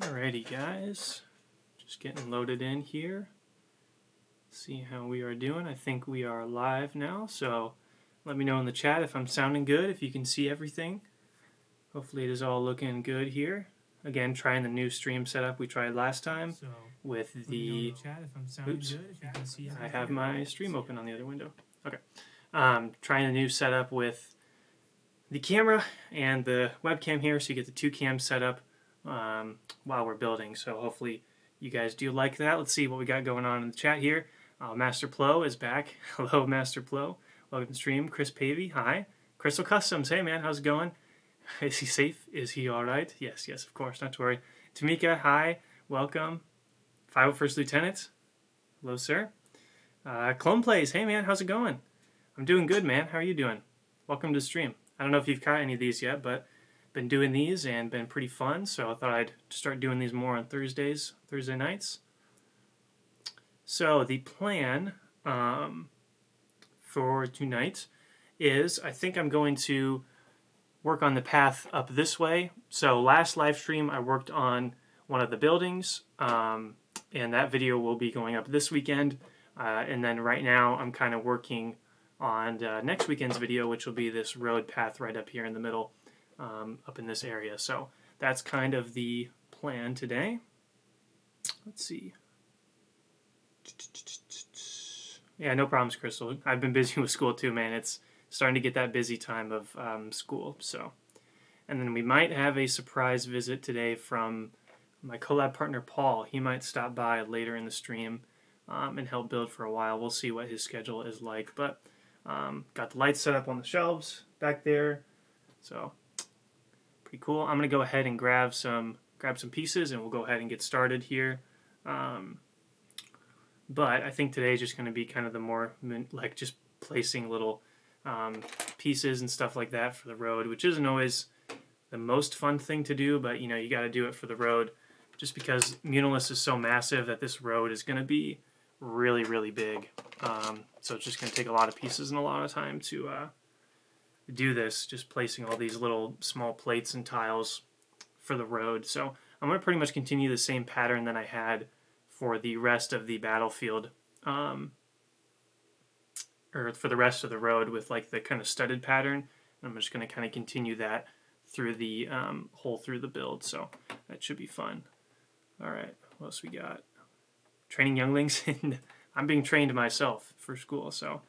Alrighty guys, just getting loaded in here. See how we are doing. I think we are live now, so let me know in the chat if I'm sounding good, if you can see everything. Hopefully it is all looking good here. Again, trying the new stream setup we tried last time with the... Oops, I have my stream open on the other window. Okay. Trying the new setup with the camera and the webcam here, so you get the two cams set up while we're building. So hopefully you guys do like that. Let's see what we got going on in the chat here. Master Plo is back. Hello, Master Plo. Welcome to the stream. Chris Pavey, hi. Crystal Customs, hey man, how's it going? Is he safe? Is he alright? Yes, of course, not to worry. Tamika, hi. Welcome. 501st Lieutenant. Hello, sir. Clone Plays, hey man, how's it going? I'm doing good, man. How are you doing? Welcome to the stream. I don't know if you've caught any of these yet, but been doing these and been pretty fun, so I thought I'd start doing these more on Thursday nights. So the plan for tonight is I think I'm going to work on the path up this way. So last live stream I worked on one of the buildings, and that video will be going up this weekend. And then right now I'm kind of working on next weekend's video, which will be this road path right up here in the middle, up in this area. So that's kind of the plan today. Let's see. Yeah, no problems, Crystal. I've been busy with school too, man. It's starting to get that busy time of school. So, and then we might have a surprise visit today from my collab partner Paul. He might stop by later in the stream and help build for a while. We'll see what his schedule is like. But got the lights set up on the shelves back there, so pretty cool. I'm gonna go ahead and grab some pieces, and we'll go ahead and get started here. But I think today is just going to be kind of the more like just placing little pieces and stuff like that for the road, which isn't always the most fun thing to do, but you know, you got to do it for the road just because Muunilinst is so massive that this road is going to be really, really big. So it's just going to take a lot of pieces and a lot of time to do this, just placing all these little small plates and tiles for the road. So I'm going to pretty much continue the same pattern that I had for the rest of the battlefield, or for the rest of the road with like the kind of studded pattern. And I'm just going to kind of continue that through the whole through the build. So that should be fun. All right, what else we got? Training younglings, and I'm being trained myself for school. So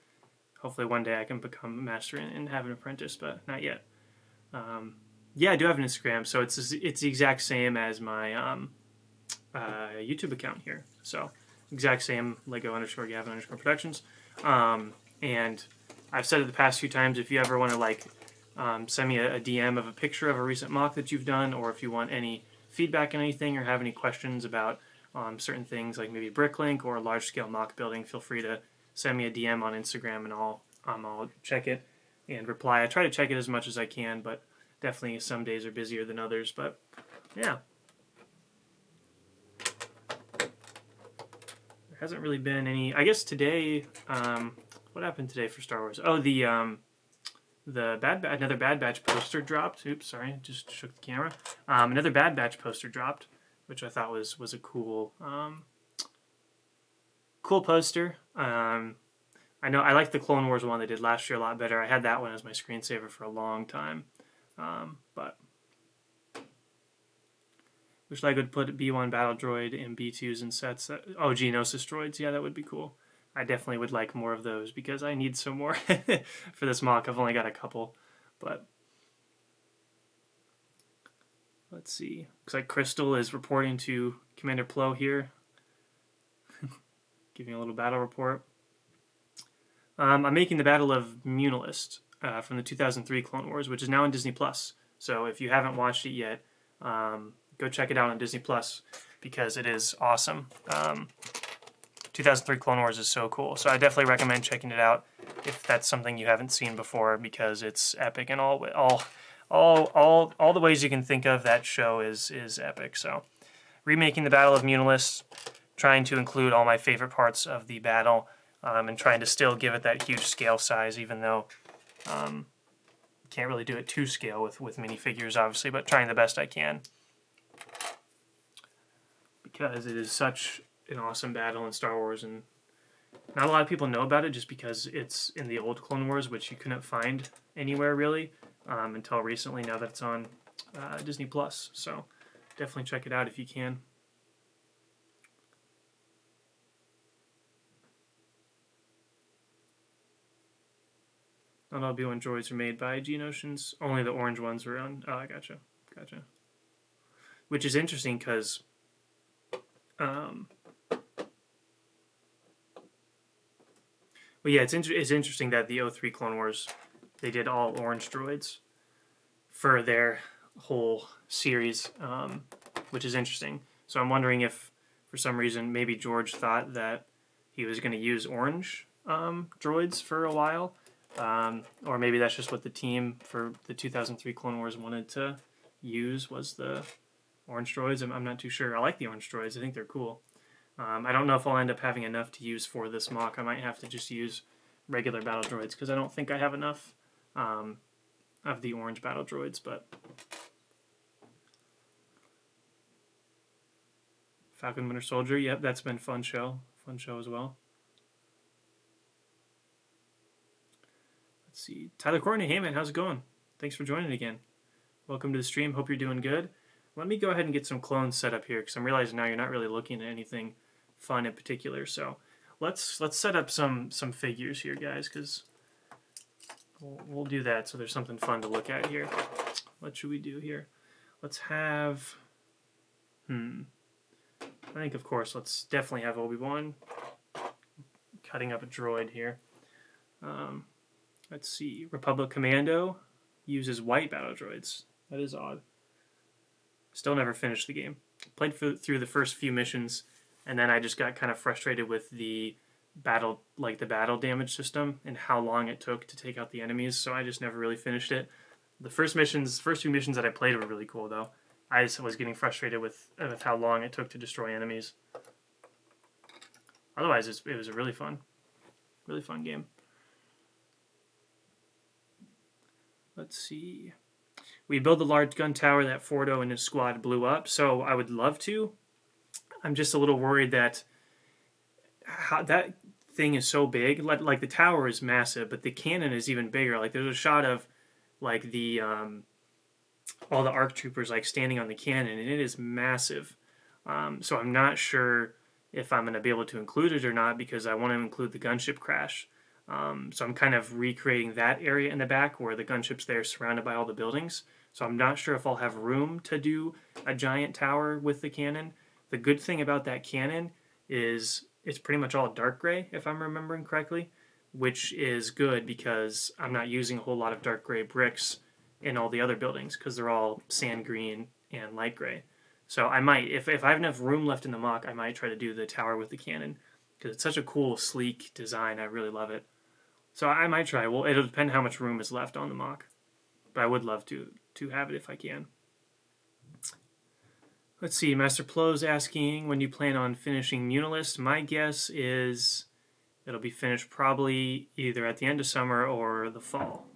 hopefully one day I can become a master and have an apprentice, but not yet. Yeah, I do have an Instagram, so it's the exact same as my YouTube account here. So exact same, Lego_Gavin_Productions. And I've said it the past few times, if you ever want to like send me a DM of a picture of a recent mock that you've done, or if you want any feedback on anything or have any questions about certain things like maybe bricklink or large scale mock building, feel free to send me a DM on Instagram, and I'll check it and reply. I try to check it as much as I can, but definitely some days are busier than others. But yeah, there hasn't really been any. I guess today, what happened today for Star Wars? Oh, another Bad Batch poster dropped. Oops, sorry, just shook the camera. Another Bad Batch poster dropped, which I thought was a cool poster. I know I like the Clone Wars one they did last year a lot better. I had that one as my screensaver for a long time, but wish I could put B1 Battle Droid and B2s in sets. Oh, Geonosis droids, yeah, that would be cool. I definitely would like more of those because I need some more for this mock. I've only got a couple, but let's see. Looks like Crystal is reporting to Commander Plo here, giving a little battle report. I'm making the Battle of Muunilinst from the 2003 Clone Wars, which is now on Disney+. So if you haven't watched it yet, go check it out on Disney+, because it is awesome. 2003 Clone Wars is so cool. So I definitely recommend checking it out if that's something you haven't seen before, because it's epic in all the ways you can think of. That show is epic. So remaking the Battle of Muunilinst, trying to include all my favorite parts of the battle, and trying to still give it that huge scale size, even though can't really do it to scale with minifigures, obviously, but trying the best I can. because it is such an awesome battle in Star Wars, and not a lot of people know about it just because it's in the old Clone Wars, which you couldn't find anywhere really until recently, now that it's on Disney+. So definitely check it out if you can. Not all B1 droids are made by Geonosians. Only the orange ones were on. Oh, I gotcha. Which is interesting because well, yeah, it's interesting that the 03 Clone Wars, they did all orange droids for their whole series, which is interesting. So I'm wondering if, for some reason, maybe George thought that he was going to use orange droids for a while, or maybe that's just what the team for the 2003 Clone Wars wanted to use, was the orange droids. I'm not too sure. I like the orange droids. I think they're cool. I don't know if I'll end up having enough to use for this mock. I might have to just use regular battle droids because I don't think I have enough of the orange battle droids. But Falcon Winter Soldier, yep, that's been fun show as well. Let's see, Tyler Courtney, hey man, how's it going? Thanks for joining again. Welcome to the stream. Hope you're doing good. Let me go ahead and get some clones set up here because I'm realizing now you're not really looking at anything fun in particular. So let's set up some figures here, guys, because we'll do that so there's something fun to look at here. What should we do here? Let's have I think, of course, let's definitely have Obi-Wan. Cutting up a droid here. Let's see. Republic Commando uses white battle droids. That is odd. Still never finished the game. Played through the first few missions, and then I just got kind of frustrated with the battle damage system and how long it took to take out the enemies, so I just never really finished it. The first few missions that I played were really cool, though. I just was getting frustrated with how long it took to destroy enemies. Otherwise, it was a really fun game. Let's see. We build a large gun tower that Fordo and his squad blew up, so I would love to. I'm just a little worried that that thing is so big. Like the tower is massive, but the cannon is even bigger. Like there's a shot of like the all the ARC troopers like standing on the cannon, and it is massive. So I'm not sure if I'm going to be able to include it or not because I want to include the gunship crash. So I'm kind of recreating that area in the back where the gunship's there surrounded by all the buildings. So I'm not sure if I'll have room to do a giant tower with the cannon. The good thing about that cannon is it's pretty much all dark gray, if I'm remembering correctly, which is good because I'm not using a whole lot of dark gray bricks in all the other buildings because they're all sand green and light gray. So I might, if I have enough room left in the mock, I might try to do the tower with the cannon because it's such a cool, sleek design. I really love it. So I might try. Well, it'll depend how much room is left on the mock. But I would love to have it if I can. Let's see. Master Plo's asking, when do you plan on finishing Muunilinst? My guess is it'll be finished probably either at the end of summer or the fall.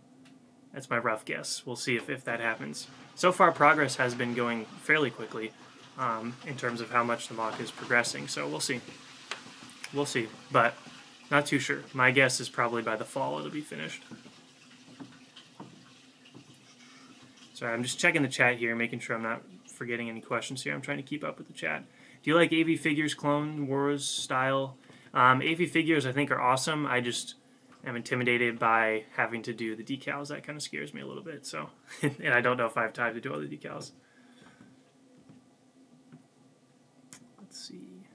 That's my rough guess. We'll see if that happens. So far, progress has been going fairly quickly in terms of how much the mock is progressing. So we'll see. We'll see. But not too sure. My guess is probably by the fall it'll be finished. Sorry, I'm just checking the chat here, making sure I'm not forgetting any questions here. I'm trying to keep up with the chat. Do you like AV Figures Clone Wars style? AV Figures I think are awesome. I just am intimidated by having to do the decals. That kind of scares me a little bit. So, and I don't know if I have time to do all the decals. Let's see.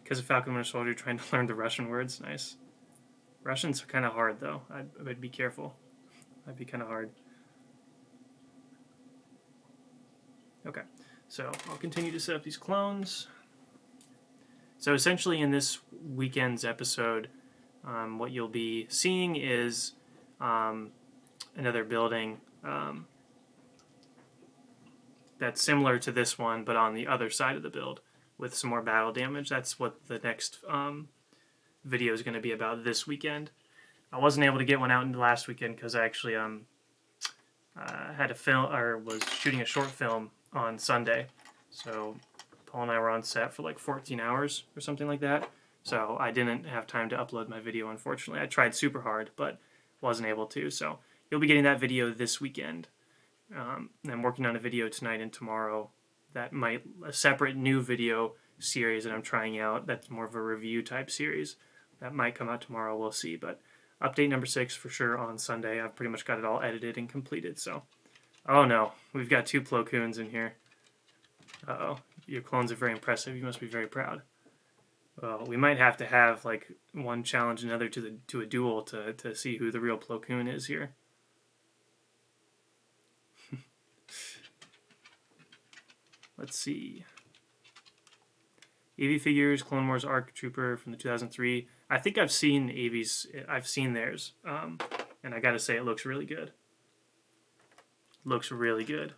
Because of Falcon Winter Soldier, trying to learn the Russian words. Nice. Russian's kind of hard, though. I'd be careful. That'd be kind of hard. Okay, so I'll continue to set up these clones. So essentially in this weekend's episode, what you'll be seeing is another building that's similar to this one, but on the other side of the build with some more battle damage. That's what the next video is going to be about this weekend. I wasn't able to get one out in the last weekend because I actually had a film, or was shooting a short film on Sunday. So Paul and I were on set for like 14 hours or something like that. So I didn't have time to upload my video, unfortunately. I tried super hard, but wasn't able to. So you'll be getting that video this weekend. I'm working on a video tonight and tomorrow that a separate new video series that I'm trying out. That's more of a review type series. That might come out tomorrow, we'll see. But update number 6 for sure on Sunday. I've pretty much got it all edited and completed. So, oh no, we've got 2 Plo Koons in here. Uh-oh, your clones are very impressive. You must be very proud. Well, we might have to have like one challenge another to a duel to see who the real Plo Koon is here. Let's see. AV figures, Clone Wars ARC Trooper from the 2003. I think I've seen AV's. I've seen theirs, and I gotta say it looks really good. Looks really good.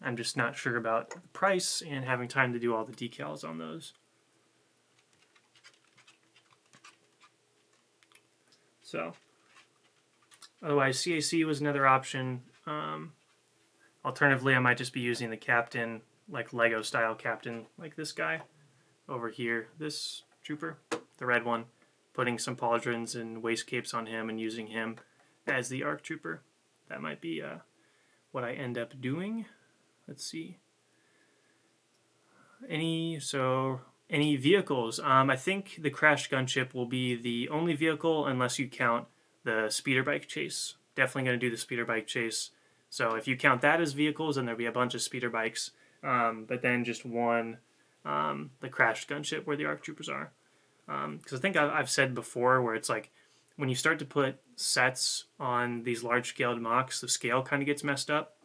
I'm just not sure about the price and having time to do all the decals on those. So, otherwise, CAC was another option. Alternatively, I might just be using the Captain, like Lego style Captain, like this guy over here, this trooper, the red one, putting some pauldrons and waist capes on him and using him as the ARC Trooper. That might be what I end up doing. Let's see. Any vehicles? I think the crashed gunship will be the only vehicle unless you count the speeder bike chase. Definitely going to do the speeder bike chase. So if you count that as vehicles, then there'll be a bunch of speeder bikes. But then just one, the crashed gunship where the ARC Troopers are. Because I think I've said before where it's like when you start to put sets on these large scaled mocks, the scale kind of gets messed up.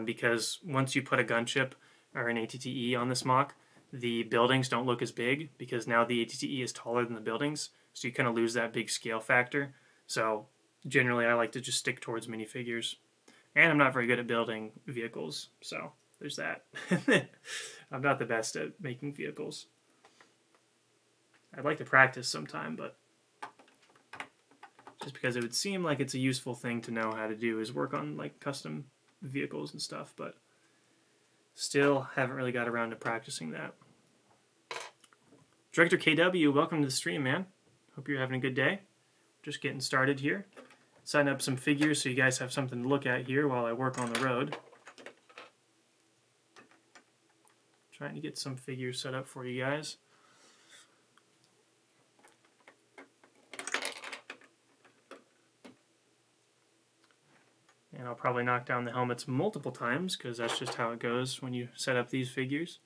Because once you put a gunship or an ATTE on this mock, the buildings don't look as big because now the ATTE is taller than the buildings. So you kind of lose that big scale factor. So generally I like to just stick towards minifigures. And I'm not very good at building vehicles, so there's that. I'm not the best at making vehicles. I'd like to practice sometime, but just because it would seem like it's a useful thing to know how to do is work on like custom vehicles and stuff, but still haven't really got around to practicing that. Director KW, welcome to the stream, man. Hope you're having a good day. Just getting started here. Setting up some figures so you guys have something to look at here while I work on the road. Trying to get some figures set up for you guys. And I'll probably knock down the helmets multiple times because that's just how it goes when you set up these figures.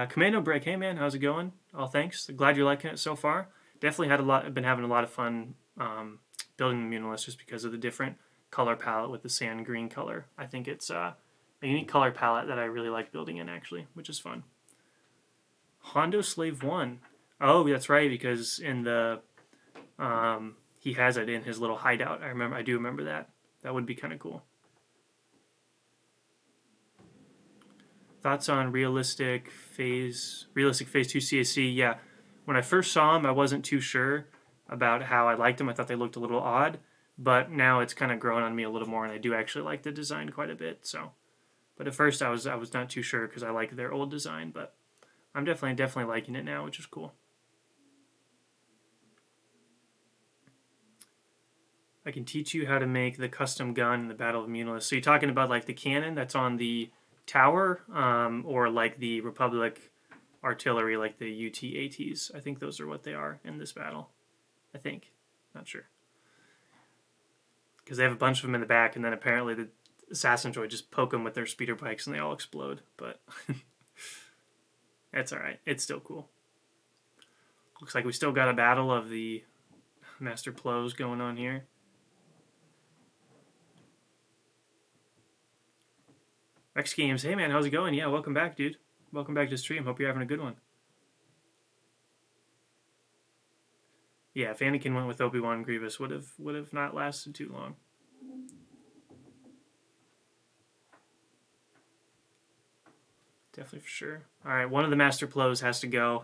Commando Break, hey man, how's it going? Oh, thanks. Glad you're liking it so far. Definitely been having a lot of fun building the Muunilinst just because of the different color palette with the sand green color. I think it's a unique color palette that I really like building in actually, which is fun. Hondo Slave 1. Oh, that's right, because in the he has it in his little hideout. I do remember that. That would be kind of cool. Thoughts on realistic phase 2 CAC? Yeah, when I first saw him, I wasn't too sure about how I liked them. I thought they looked a little odd, but now it's kind of grown on me a little more, and I do actually like the design quite a bit. So, but at first I was not too sure because I like their old design, but I'm definitely liking it now, which is cool. I can teach you how to make the custom gun in the Battle of Muunilinst. So you're talking about like the cannon that's on the tower, or like the Republic artillery, like the UT-ATs. I think those are what they are in this battle. I think. Not sure. Because they have a bunch of them in the back, and then apparently the assassin droid just poke them with their speeder bikes and they all explode. But that's alright. It's still cool. Looks like we still got a battle of the Master Plos going on here. X Games, hey man, how's it going? Yeah, welcome back, dude. Welcome back to the stream. Hope you're having a good one. Yeah, if Anakin went with Obi-Wan, Grievous would have not lasted too long. Definitely for sure. All right, one of the Master Plos has to go.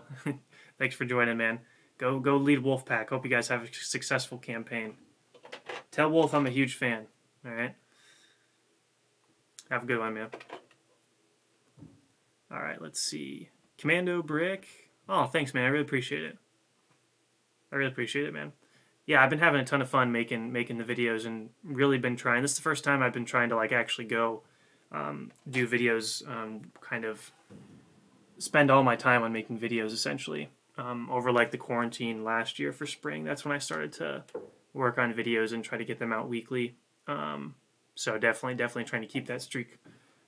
Thanks for joining, man. Go lead Wolfpack. Hope you guys have a successful campaign. Tell Wolf I'm a huge fan. All right. Have a good one, man. All right, let's see. Commando Brick. Oh, thanks, man. I really appreciate it. I really appreciate it, man. Yeah, I've been having a ton of fun making the videos and really been trying. This is the first time I've been trying to like actually go do videos, kind of spend all my time on making videos essentially. Over like the quarantine last year for spring, that's when I started to work on videos and try to get them out weekly. So definitely trying to keep that streak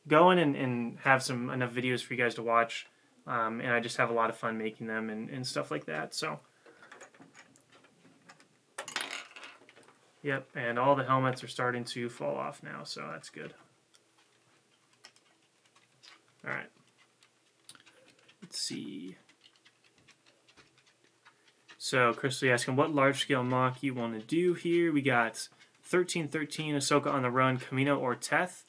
going and have enough videos for you guys to watch. And I just have a lot of fun making them and stuff like that. So, yep, and all the helmets are starting to fall off now, so that's good. All right. Let's see. So, Crystal asking what large-scale mock you want to do here. We got 1313, Ahsoka on the Run, Kamino, or Teth.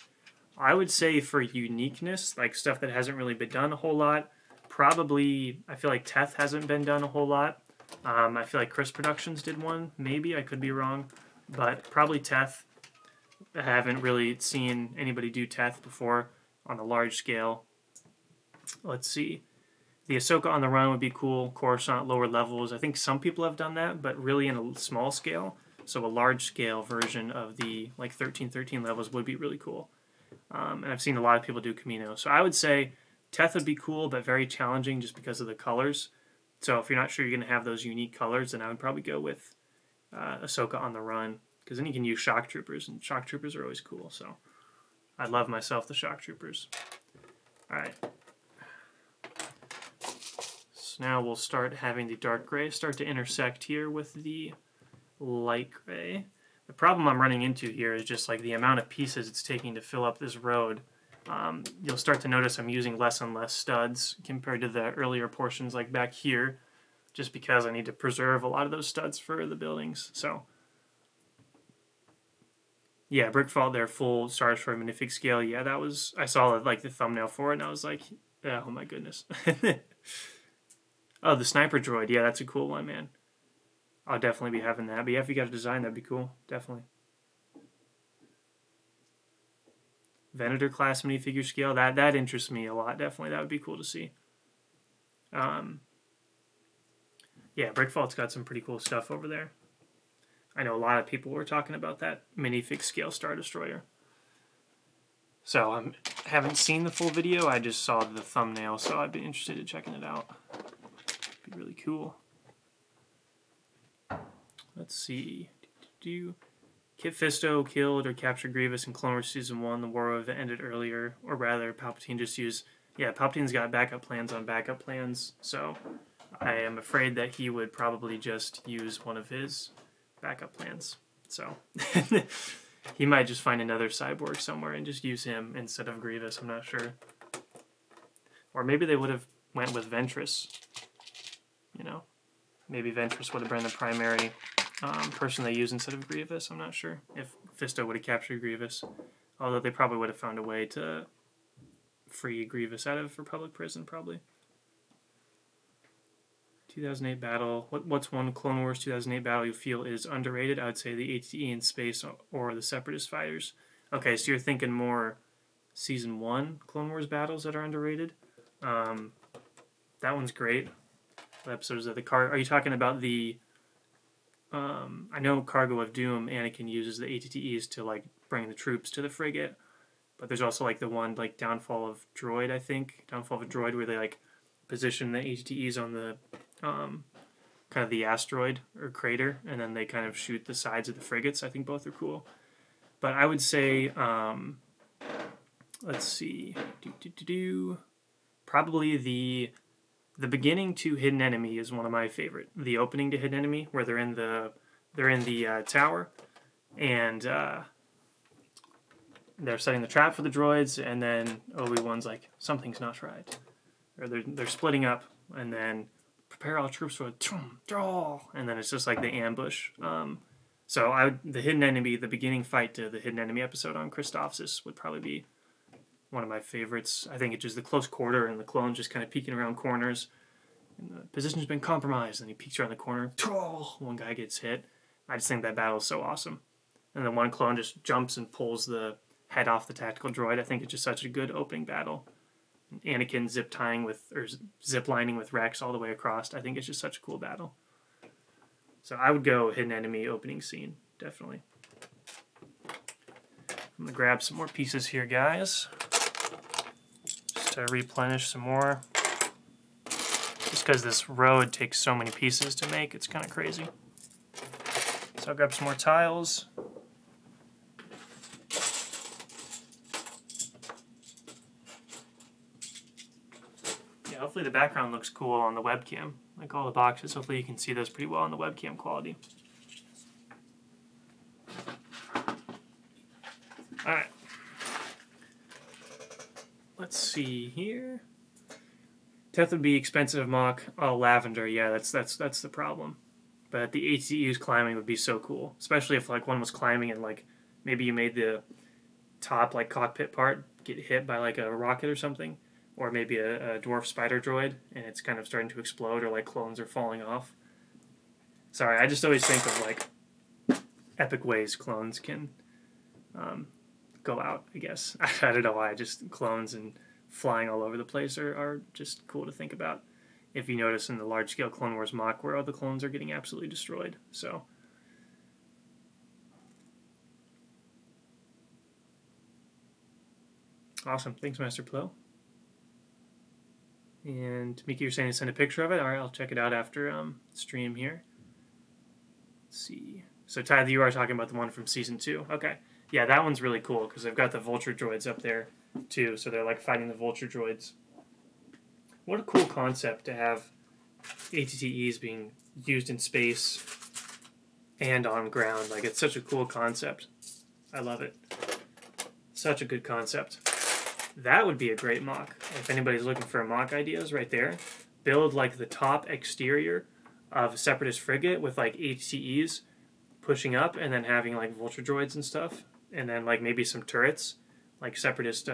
I would say for uniqueness, like stuff that hasn't really been done a whole lot, probably, I feel like Teth hasn't been done a whole lot. I feel like Chris Productions did one, maybe, I could be wrong, but probably Teth. I haven't really seen anybody do Teth before on a large scale. Let's see. The Ahsoka on the Run would be cool. Coruscant lower levels. I think some people have done that, but really in a small scale. So a large scale version of the like 1313 levels would be really cool. And I've seen a lot of people do Kamino. So I would say Teth would be cool, but very challenging just because of the colors. So if you're not sure you're going to have those unique colors, then I would probably go with Ahsoka on the Run. Because then you can use Shock Troopers, and Shock Troopers are always cool. So I love myself the Shock Troopers. All right. So now we'll start having the dark gray start to intersect here with the light gray. The problem I'm running into here is just like the amount of pieces it's taking to fill up this road. You'll start to notice I'm using less and less studs compared to the earlier portions like back here, just because I need to preserve a lot of those studs for the buildings. So yeah, Brickfall, their full Star Destroyer minifig scale. Yeah, that was, I saw like the thumbnail for it and I was like, oh my goodness. Oh, the sniper droid. Yeah, that's a cool one, man. I'll definitely be having that. But yeah, if you got a design, that'd be cool. Definitely. Venator class minifigure scale. That interests me a lot. Definitely, that would be cool to see. Yeah, Brickfall's got some pretty cool stuff over there. I know a lot of people were talking about that minifig scale Star Destroyer. So I haven't seen the full video. I just saw the thumbnail, so I'd be interested in checking it out. Be really cool. Let's see. Kit Fisto killed or captured Grievous in Clone Wars Season 1. The war event ended earlier. Or rather, Palpatine just used... Yeah, Palpatine's got backup plans on backup plans. So I am afraid that he would probably just use one of his backup plans. So he might just find another cyborg somewhere and just use him instead of Grievous. I'm not sure. Or maybe they would have went with Ventress. You know? Maybe Ventress would have been the primary person they use instead of Grievous. I'm not sure if Fisto would have captured Grievous. Although they probably would have found a way to free Grievous out of Republic prison, probably. 2008 battle. What's one Clone Wars 2008 battle you feel is underrated? I would say the ATE in space or the Separatist fighters. Okay, so you're thinking more Season 1 Clone Wars battles that are underrated? That one's great. What episodes of the car? Are you talking about the... I know Cargo of Doom, Anakin uses the ATTEs to like bring the troops to the frigate, but there's also like the one like Downfall of Droid, I think. Downfall of a Droid where they like position the ATTEs on the kind of the asteroid or crater, and then they kind of shoot the sides of the frigates. I think both are cool. But I would say, let's see, probably the beginning to Hidden Enemy is one of my favorite. The opening to Hidden Enemy, where they're in the tower, and they're setting the trap for the droids, and then Obi-Wan's like, something's not right, or they're splitting up, and then prepare all troops for a draw, and then it's just like the ambush. So the Hidden Enemy, the beginning fight to the Hidden Enemy episode on Christophsis would probably be one of my favorites. I think it's just the close quarter and the clones just kind of peeking around corners. And the position's been compromised, and he peeks around the corner. One guy gets hit. I just think that battle is so awesome. and then one clone just jumps and pulls the head off the tactical droid. I think it's just such a good opening battle. Anakin zip lining with Rex all the way across. I think it's just such a cool battle. So I would go hidden enemy opening scene, definitely. I'm gonna grab some more pieces here, guys, just to replenish some more. Just because this road takes so many pieces to make, it's kind of crazy. So I'll grab some more tiles. Yeah, hopefully the background looks cool on the webcam. Like all the boxes, hopefully you can see those pretty well on the webcam quality. Alright. Let's see here. Teth would be expensive mock. Oh, lavender, yeah, that's the problem. But the HCU's climbing would be so cool. Especially if like one was climbing and like maybe you made the top like cockpit part get hit by like a rocket or something. Or maybe a dwarf spider droid and it's kind of starting to explode, or like clones are falling off. Sorry, I just always think of like epic ways clones can go out, I guess. I don't know why, just clones and flying all over the place are just cool to think about. If you notice in the large-scale Clone Wars mock where all the clones are getting absolutely destroyed. So awesome. Thanks, Master Plo. And Miki, you're saying to send a picture of it? All right, I'll check it out after stream here. Let's see. So, Ty, you are talking about the one from Season 2. Okay. Yeah, that one's really cool because they've got the Vulture droids up there, too. So they're, like, fighting the Vulture droids. What a cool concept to have ATTEs being used in space and on ground. Like, it's such a cool concept. I love it. Such a good concept. That would be a great mock. If anybody's looking for mock ideas right there, build like the top exterior of a Separatist frigate with like HTEs pushing up and then having like Vulture droids and stuff. And then like maybe some turrets, like Separatist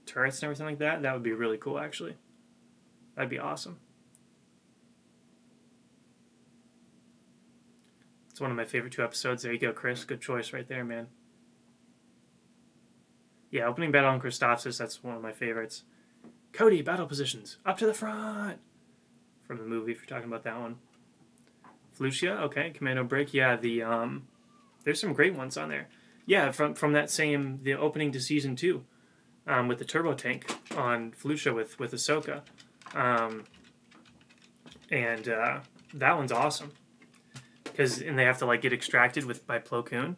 turrets and everything like that. That would be really cool, actually. That'd be awesome. It's one of my favorite 2 episodes. There you go, Chris. Good choice right there, man. Yeah, opening battle on Christophsis, that's one of my favorites. Cody, battle positions, up to the front! From the movie, if you're talking about that one. Flucia, okay, Commando Break, yeah, there's some great ones on there. Yeah, from that same, the opening to Season 2, with the turbo tank on Flucia with Ahsoka. That one's awesome. And they have to, like, get extracted by Plo Koon.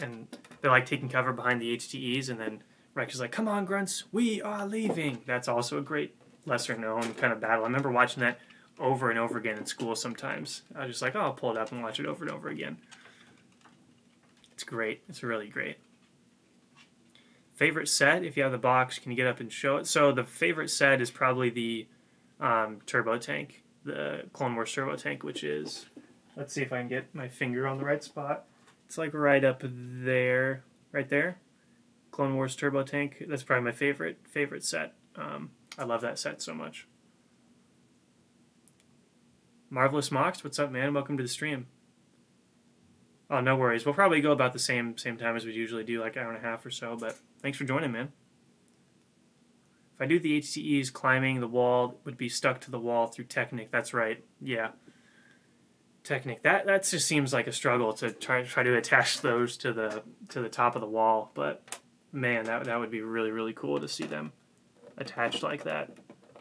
And they're like taking cover behind the HTEs, and then Rex is like, "Come on, grunts, we are leaving." That's also a great lesser known kind of battle. I remember watching that over and over again in school sometimes. I was just like, oh, I'll pull it up and watch it over and over again. It's great. It's really great. Favorite set, if you have the box, can you get up and show it? So the favorite set is probably the turbo tank, the Clone Wars turbo tank, which is, let's see if I can get my finger on the right spot. It's like right up there, right there. Clone Wars turbo tank. That's probably my favorite set. I love that set so much. Marvelous Mox, what's up, man? Welcome to the stream. Oh, no worries. We'll probably go about the same time as we usually do, like an hour and a half or so, but thanks for joining, man. If I do the HCEs, climbing the wall would be stuck to the wall through Technic. That's right. Yeah. Technic. That just seems like a struggle to try to attach those to the top of the wall, but man, that would be really, really cool to see them attached like that,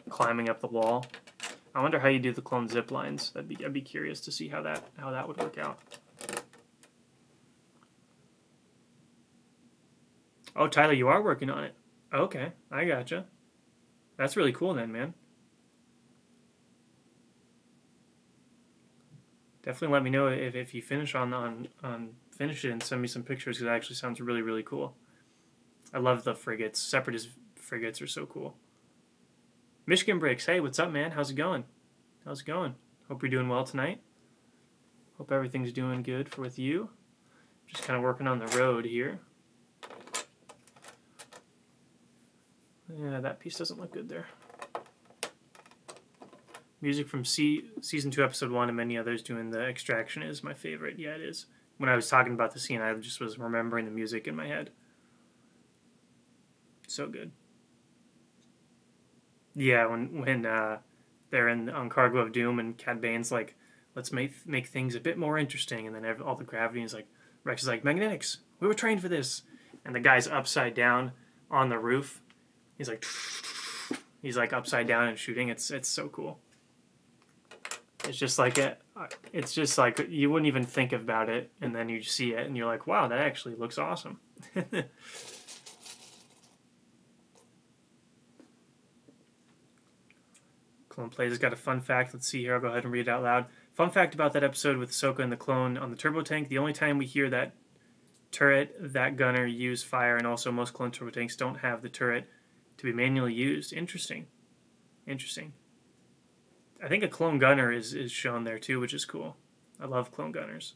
climbing up the wall. I wonder how you do the clone zip lines. I'd be curious to see how that would work out. Oh, Tyler, you are working on it. Okay, I gotcha. That's really cool then, man. Definitely let me know if you finish finish it and send me some pictures, because it actually sounds really, really cool. I love the frigates. Separatist frigates are so cool. Michigan Breaks, hey, what's up, man? How's it going? How's it going? Hope you're doing well tonight. Hope everything's doing good with you. Just kind of working on the road here. Yeah, that piece doesn't look good there. Music from Season 2, Episode 1, and many others doing the extraction is my favorite. Yeah, it is. When I was talking about the scene, I just was remembering the music in my head. So good. Yeah, when they're on Cargo of Doom and Cad Bane's like, let's make things a bit more interesting, and then all the gravity is like, Rex is like, magnetics, we were trained for this, and the guy's upside down on the roof. He's like upside down and shooting. It's so cool. It's just like you wouldn't even think about it, and then you see it, and you're like, wow, that actually looks awesome. Clone Plays has got a fun fact. Let's see here. I'll go ahead and read it out loud. Fun fact about that episode with Ahsoka and the clone on the turbo tank. The only time we hear that turret, that gunner use fire, and also most clone turbo tanks don't have the turret to be manually used. Interesting. I think a clone gunner is shown there too, which is cool. I love clone gunners.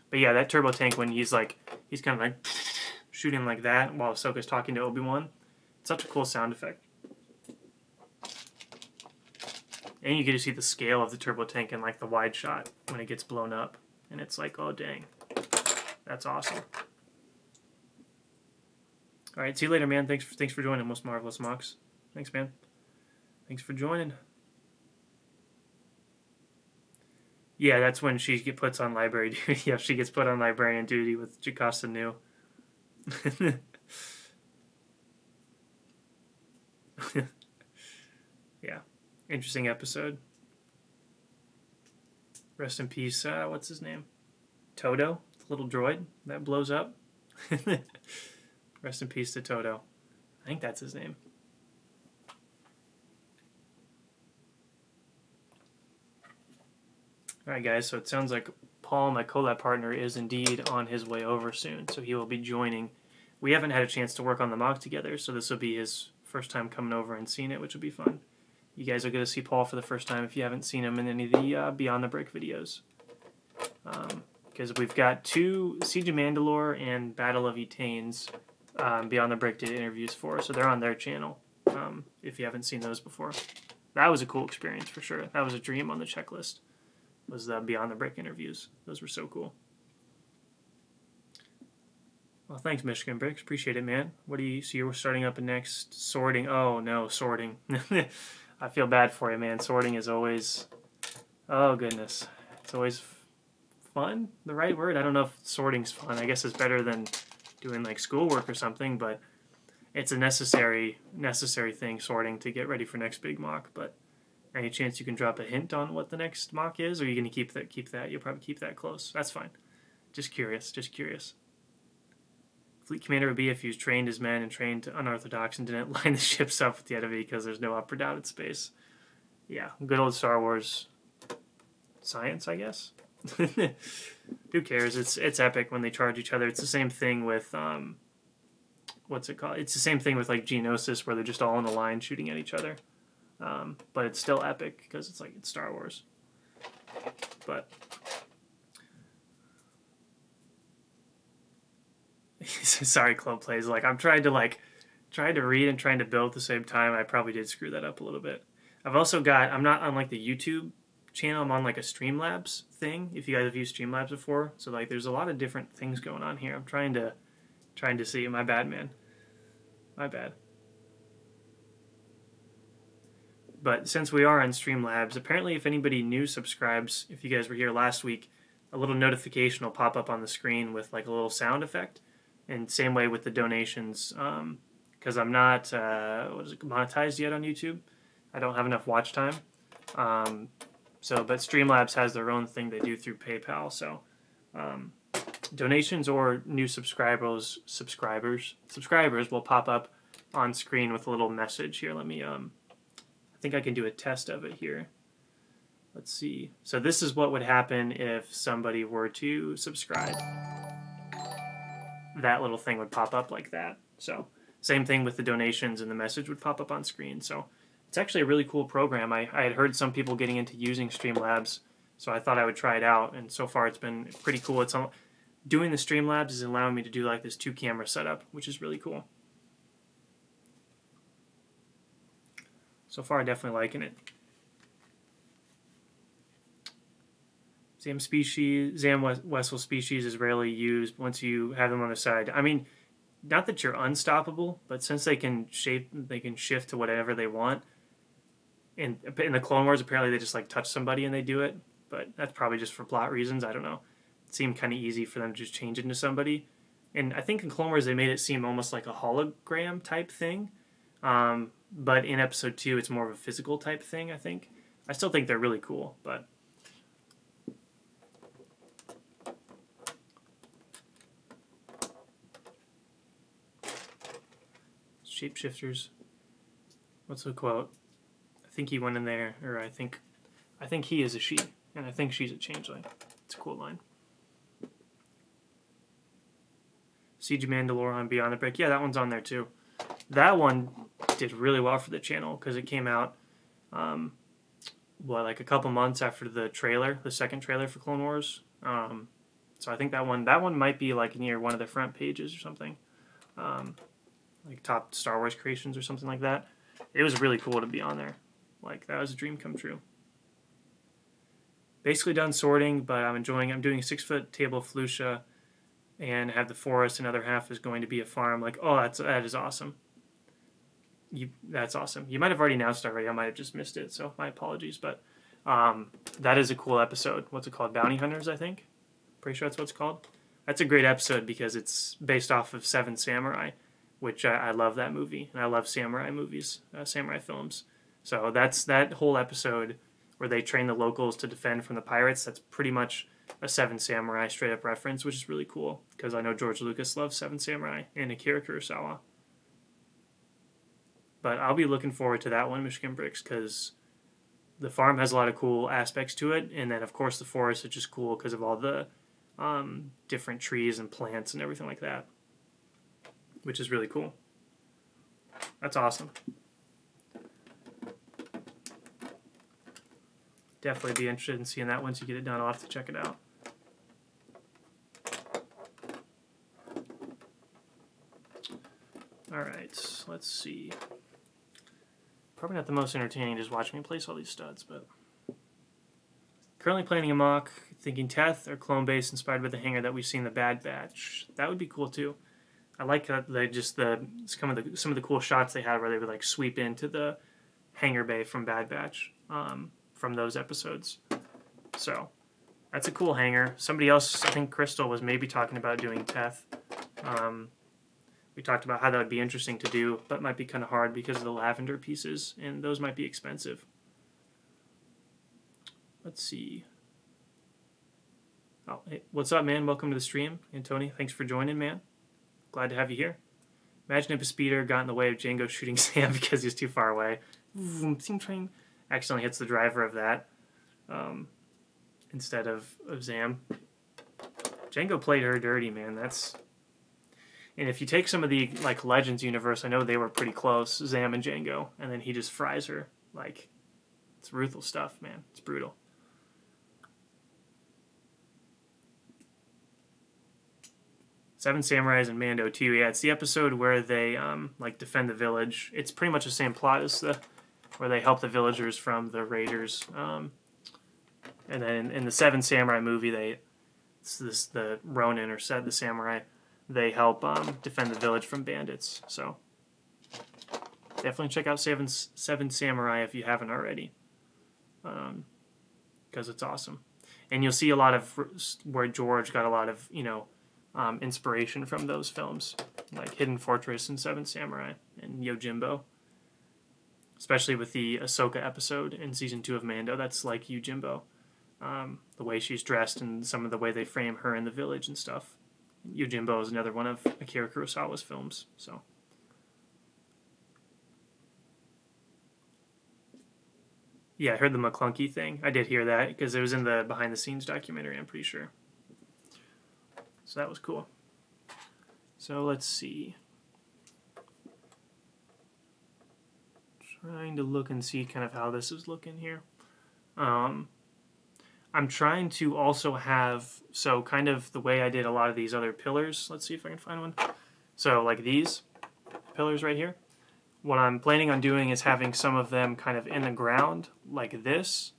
But yeah, that turbo tank when he's kind of like shooting like that while Ahsoka's talking to Obi-Wan. It's such a cool sound effect. And you get to see the scale of the turbo tank in like the wide shot when it gets blown up. And it's like, oh dang. That's awesome. Alright, see you later, man. Thanks for joining, Most Marvelous Mox. Thanks, man. Thanks for joining. Yeah, that's when she puts on library duty. Yeah, she gets put on librarian duty with Jocasta Nu. Yeah, interesting episode. Rest in peace. What's his name? Toto, the little droid that blows up. Rest in peace to Toto. I think that's his name. Alright guys, so it sounds like Paul, my collab partner, is indeed on his way over soon, so he will be joining. We haven't had a chance to work on the mock together, so this will be his first time coming over and seeing it, which will be fun. You guys will get to see Paul for the first time if you haven't seen him in any of the Beyond the Brick videos. Because we've got 2 Siege of Mandalore and Battle of Etanes Beyond the Brick did interviews for, so they're on their channel if you haven't seen those before. That was a cool experience for sure. That was a dream on the checklist. Was the Beyond the Brick interviews. Those were so cool. Well, thanks, Michigan Bricks. Appreciate it, man. What do you see? You're starting up next sorting. Oh, no, sorting. I feel bad for you, man. Sorting is always... Oh, goodness. It's always fun? The right word? I don't know if sorting's fun. I guess it's better than doing, like, schoolwork or something, but it's a necessary thing, sorting, to get ready for next big mock, but... Any chance you can drop a hint on what the next mock is? Or are you going to keep that? You'll probably keep that close. That's fine. Just curious. Fleet commander would be if he was trained as men and trained unorthodox and didn't line the ships up with the enemy because there's no up or down in space. Yeah, good old Star Wars science, I guess. Who cares? It's epic when they charge each other. It's the same thing with what's it called? It's the same thing with like Geonosis where they're just all in a line shooting at each other. But it's still epic because it's Star Wars. But sorry, Club Plays. I'm trying to read and trying to build at the same time. I probably did screw that up a little bit. I've also got. I'm not on the YouTube channel. I'm on a Streamlabs thing. If you guys have used Streamlabs before, so there's a lot of different things going on here. I'm trying to see. My bad, man. My bad. But since we are on Streamlabs, apparently if anybody new subscribes, if you guys were here last week, a little notification will pop up on the screen with a little sound effect. And same way with the donations, because I'm not monetized yet on YouTube. I don't have enough watch time. But Streamlabs has their own thing they do through PayPal. So donations or new subscribers will pop up on screen with a little message here. Let me I think I can do a test of it here. Let's see. So this is what would happen if somebody were to subscribe. That little thing would pop up like that. So same thing with the donations, and the message would pop up on screen. So it's actually a really cool program. I had heard some people getting into using Streamlabs, so I thought I would try it out. And so far it's been pretty cool. Doing the Streamlabs is allowing me to do this 2-camera setup, which is really cool. So far, definitely liking it. Zam Wessel species is rarely used once you have them on the side. I mean, not that you're unstoppable, but since they can shift to whatever they want. In the Clone Wars, apparently they just like touch somebody and they do it, but that's probably just for plot reasons. I don't know. It seemed kind of easy for them to just change it into somebody. And I think in Clone Wars they made it seem almost like a hologram type thing. But in Episode 2, it's more of a physical type thing, I think. I still think they're really cool, but... Shapeshifters. What's the quote? I think he went in there, or I think he is a she, and I think she's a changeling. It's a cool line. Siege of Mandalore on Beyond the Break. Yeah, that one's on there too. That one did really well for the channel because it came out, like a couple months after the trailer, the second trailer for Clone Wars. So I think that one might be like near one of the front pages or something, like top Star Wars creations or something like that. It was really cool to be on there. Like that was a dream come true. Basically done sorting, but I'm enjoying. I'm doing a 6-foot table of Felucia, and have the forest. Another half is going to be a farm. Like, oh, that is awesome. That's awesome. You might have already announced it already. I might have just missed it, so my apologies. But that is a cool episode. What's it called? Bounty Hunters, I think. Pretty sure that's what it's called. That's a great episode because it's based off of Seven Samurai, which I love that movie, and I love samurai movies, samurai films. So that's that whole episode where they train the locals to defend from the pirates. That's pretty much a Seven Samurai straight up reference, which is really cool because I know George Lucas loves Seven Samurai and Akira Kurosawa. But I'll be looking forward to that one, Michigan Bricks, because the farm has a lot of cool aspects to it, and then of course the forest is just cool because of all the different trees and plants and everything like that, which is really cool. That's awesome. Definitely be interested in seeing that once you get it done. I'll have to check it out. Alright, let's see. Probably not the most entertaining just watching me place all these studs, but... Currently planning a mock, thinking Teth or clone base inspired by the hangar that we've seen in the Bad Batch. That would be cool too. I like that some of the cool shots they had where they would like sweep into the hangar bay from Bad Batch. From those episodes. So that's a cool hangar. Somebody else, I think Crystal, was maybe talking about doing Teth. We talked about how that would be interesting to do, but might be kind of hard because of the lavender pieces, and those might be expensive. Let's see. Oh, hey, what's up, man? Welcome to the stream. And Tony, thanks for joining, man. Glad to have you here. Imagine if a speeder got in the way of Django shooting Sam because he's too far away. Steam train accidentally hits the driver of that instead of Zam. Django played her dirty, man. And if you take some of the like Legends universe, I know they were pretty close, Zam and Django, and then he just fries her. Like, it's ruthless stuff, man. It's brutal. Seven Samurais and Mando too. Yeah, it's the episode where they like defend the village. It's pretty much the same plot as where they help the villagers from the raiders. And then in the Seven Samurai movie, the Ronin or the samurai, they help defend the village from bandits. So definitely check out Seven Samurai if you haven't already, because it's awesome. And you'll see a lot of where George got a lot of inspiration from those films, like Hidden Fortress and Seven Samurai and Yojimbo. Especially with the Ahsoka episode in Season 2 of Mando, that's like Yojimbo. The way she's dressed and some of the way they frame her in the village and stuff. Yojimbo is another one of Akira Kurosawa's films. So, yeah, I heard the McClunky thing. I did hear that because it was in the behind-the-scenes documentary, I'm pretty sure. So that was cool. So let's see. Trying to look and see kind of how this is looking here. I'm trying to also have, so kind of the way I did a lot of these other pillars. Let's see if I can find one. So like these pillars right here. what I'm planning on doing is having some of them kind of in the ground like this,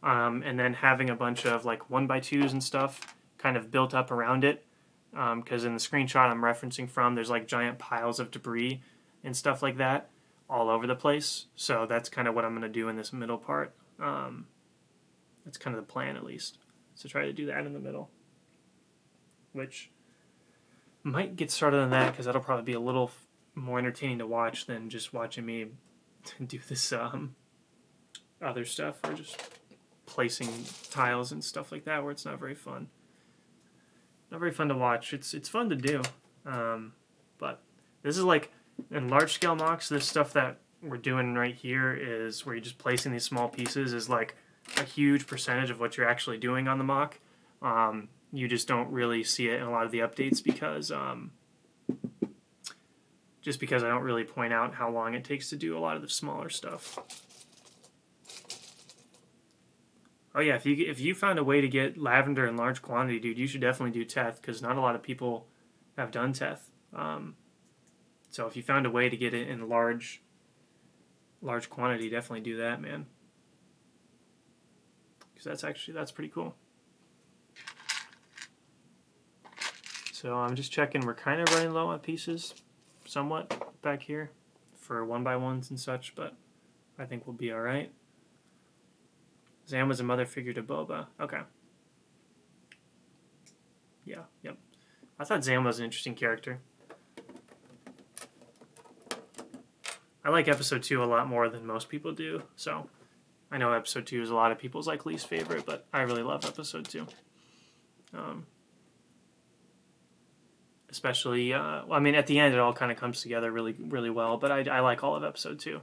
and then having a bunch of like 1x2s and stuff kind of built up around it, because in the screenshot I'm referencing from, there's like giant piles of debris and stuff like that all over the place. So that's kind of what I'm going to do in this middle part. That's kind of the plan, at least, to try to do that in the middle, which might get started on that because that'll probably be a little more entertaining to watch than just watching me do this other stuff, or just placing tiles and stuff like that, where it's not very fun. Not very fun to watch. It's fun to do, but this is like in large scale mocks. This stuff that we're doing right here is where you're just placing these small pieces is like a huge percentage of what you're actually doing on the mock. You just don't really see it in a lot of the updates because just because I don't really point out how long it takes to do a lot of the smaller stuff. Oh yeah, if you found a way to get lavender in large quantity, dude, you should definitely do Teth, because not a lot of people have done Teth. So if you found a way to get it in large quantity, definitely do that, man. Because that's pretty cool. So I'm just checking. We're kind of running low on pieces, somewhat back here for 1x1s and such, but I think we'll be all right. Zam was a mother figure to Boba. Okay. Yeah, yep. I thought Zam was an interesting character. I like episode 2 a lot more than most people do, so I know episode 2 is a lot of people's like least favorite, but I really love episode 2. Especially, well, I mean, at the end it all kind of comes together really, really well, but I like all of episode 2.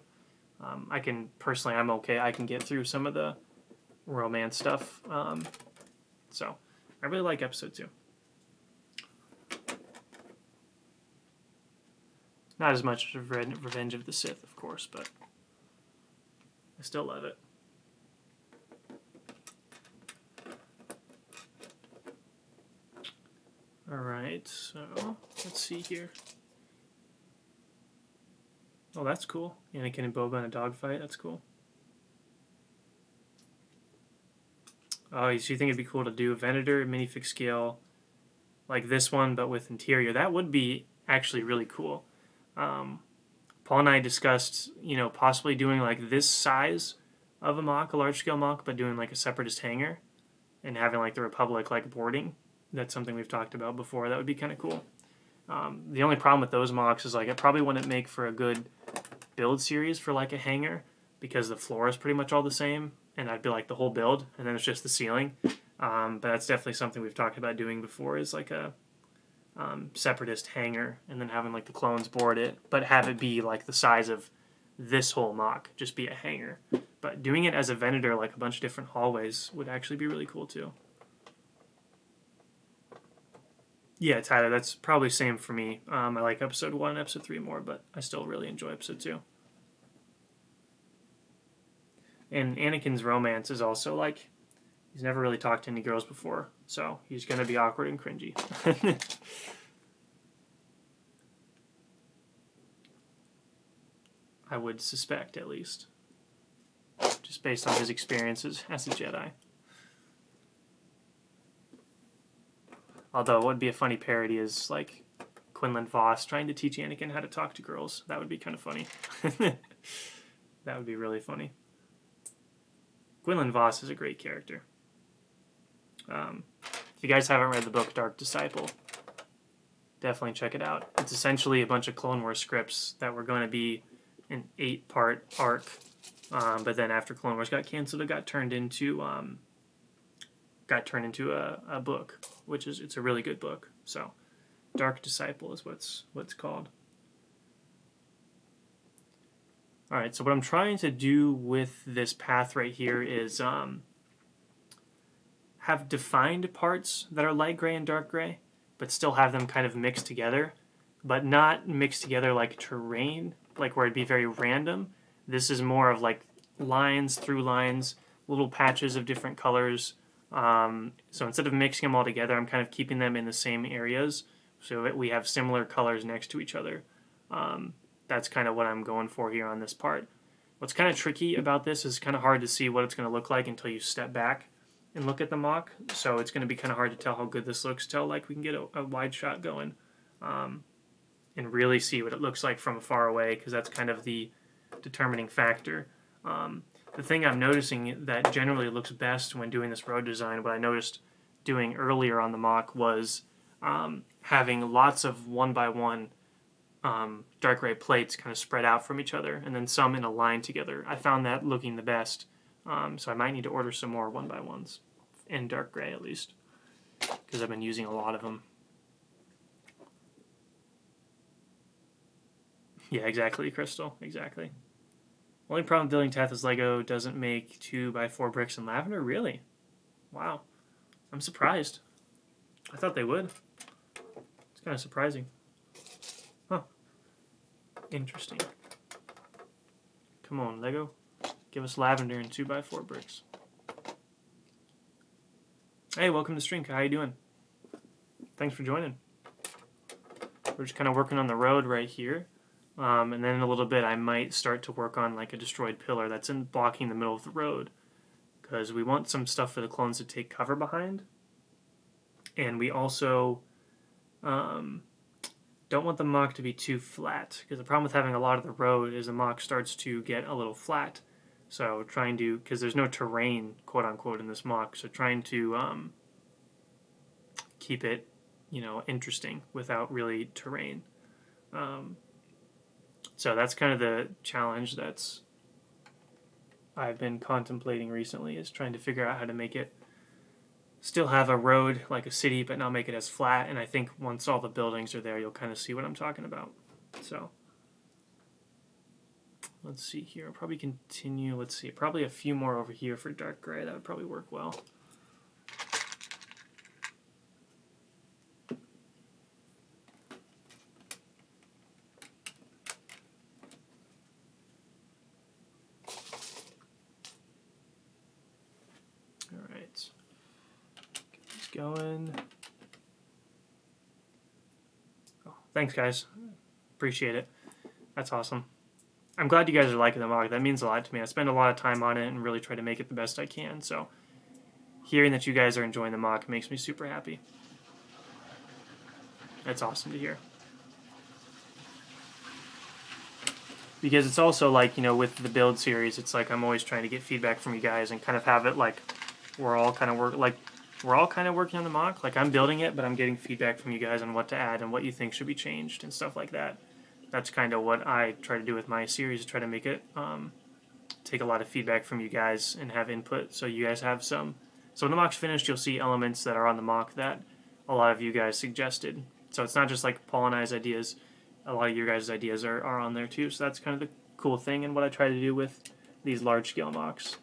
I can, personally, I'm okay. I can get through some of the romance stuff. So I really like episode 2. Not as much as Revenge of the Sith, of course, but I still love it. Alright, so let's see here. Oh, that's cool. Anakin and Boba in a dogfight. That's cool. Oh, so you think it'd be cool to do a Venator minifig scale like this one, but with interior? That would be actually really cool. Paul and I discussed, possibly doing like this size of a mock, a large scale mock, but doing like a separatist hangar and having like the Republic like boarding. That's something we've talked about before. That would be kind of cool. The only problem with those mocks is like it probably wouldn't make for a good build series for like a hangar, because the floor is pretty much all the same, and that'd be like the whole build, and then it's just the ceiling. But that's definitely something we've talked about doing before, is like a separatist hangar, and then having like the clones board it, but have it be like the size of this whole mock, just be a hangar. But doing it as a Venator, like a bunch of different hallways, would actually be really cool too. Yeah, Tyler, that's probably same for me. I like episode 1 and episode 3 more, but I still really enjoy episode 2. And Anakin's romance is also like, he's never really talked to any girls before, so he's going to be awkward and cringy. I would suspect, at least. Just based on his experiences as a Jedi. Although, what would be a funny parody is, like, Quinlan Vos trying to teach Anakin how to talk to girls. That would be kind of funny. That would be really funny. Quinlan Vos is a great character. If you guys haven't read the book Dark Disciple, definitely check it out. It's essentially a bunch of Clone Wars scripts that were going to be an 8-part arc, but then after Clone Wars got canceled, it got turned into a book, which is, it's a really good book. So Dark Disciple is what's called. All right, so what I'm trying to do with this path right here is have defined parts that are light gray and dark gray, but still have them kind of mixed together, but not mixed together like terrain, like where it'd be very random. This is more of like lines through lines, little patches of different colors. So instead of mixing them all together, I'm kind of keeping them in the same areas so that we have similar colors next to each other. that's kind of what I'm going for here on this part. What's kind of tricky about this is kind of hard to see what it's going to look like until you step back and look at the mock. So it's going to be kind of hard to tell how good this looks till like we can get a wide shot going and really see what it looks like from far away, because that's kind of the determining factor. The thing I'm noticing that generally looks best when doing this road design, what I noticed doing earlier on the mock, was having lots of 1x1 dark gray plates kind of spread out from each other, and then some in a line together. I found that looking the best, so I might need to order some more 1x1s in dark gray at least, because I've been using a lot of them. Yeah, exactly, Crystal, exactly. Only problem with building Tatha's Lego doesn't make 2x4 bricks in lavender? Really? Wow. I'm surprised. I thought they would. It's kind of surprising. Huh. Interesting. Come on, Lego. Give us lavender and 2x4 bricks. Hey, welcome to the stream. How you doing? Thanks for joining. We're just kind of working on the road right here. And then in a little bit I might start to work on like a destroyed pillar that's blocking the middle of the road, because we want some stuff for the clones to take cover behind, and we also don't want the mock to be too flat, because the problem with having a lot of the road is the mock starts to get a little flat. So trying to, because there's no terrain quote unquote in this mock, so trying to keep it, you know, interesting without really terrain. So that's kind of the challenge that's I've been contemplating recently, is trying to figure out how to make it still have a road like a city, but not make it as flat. And I think once all the buildings are there, you'll kind of see what I'm talking about. So let's see here. I'll probably continue. Let's see. Probably a few more over here for dark gray. That would probably work well. Going. Oh, thanks, guys. Appreciate it. That's awesome. I'm glad you guys are liking the mock. That means a lot to me. I spend a lot of time on it and really try to make it the best I can. So hearing that you guys are enjoying the mock makes me super happy. That's awesome to hear. Because it's also like, you know, with the build series, it's like I'm always trying to get feedback from you guys and kind of have it like we're all kind of working on the mock. Like I'm building it, but I'm getting feedback from you guys on what to add and what you think should be changed and stuff like that. That's kind of what I try to do with my series, to try to make it take a lot of feedback from you guys and have input, so you guys have some. So when the mock's finished, you'll see elements that are on the mock that a lot of you guys suggested. So it's not just like Paul and I's ideas. A lot of your guys' ideas are on there too. So that's kind of the cool thing and what I try to do with these large scale mocks.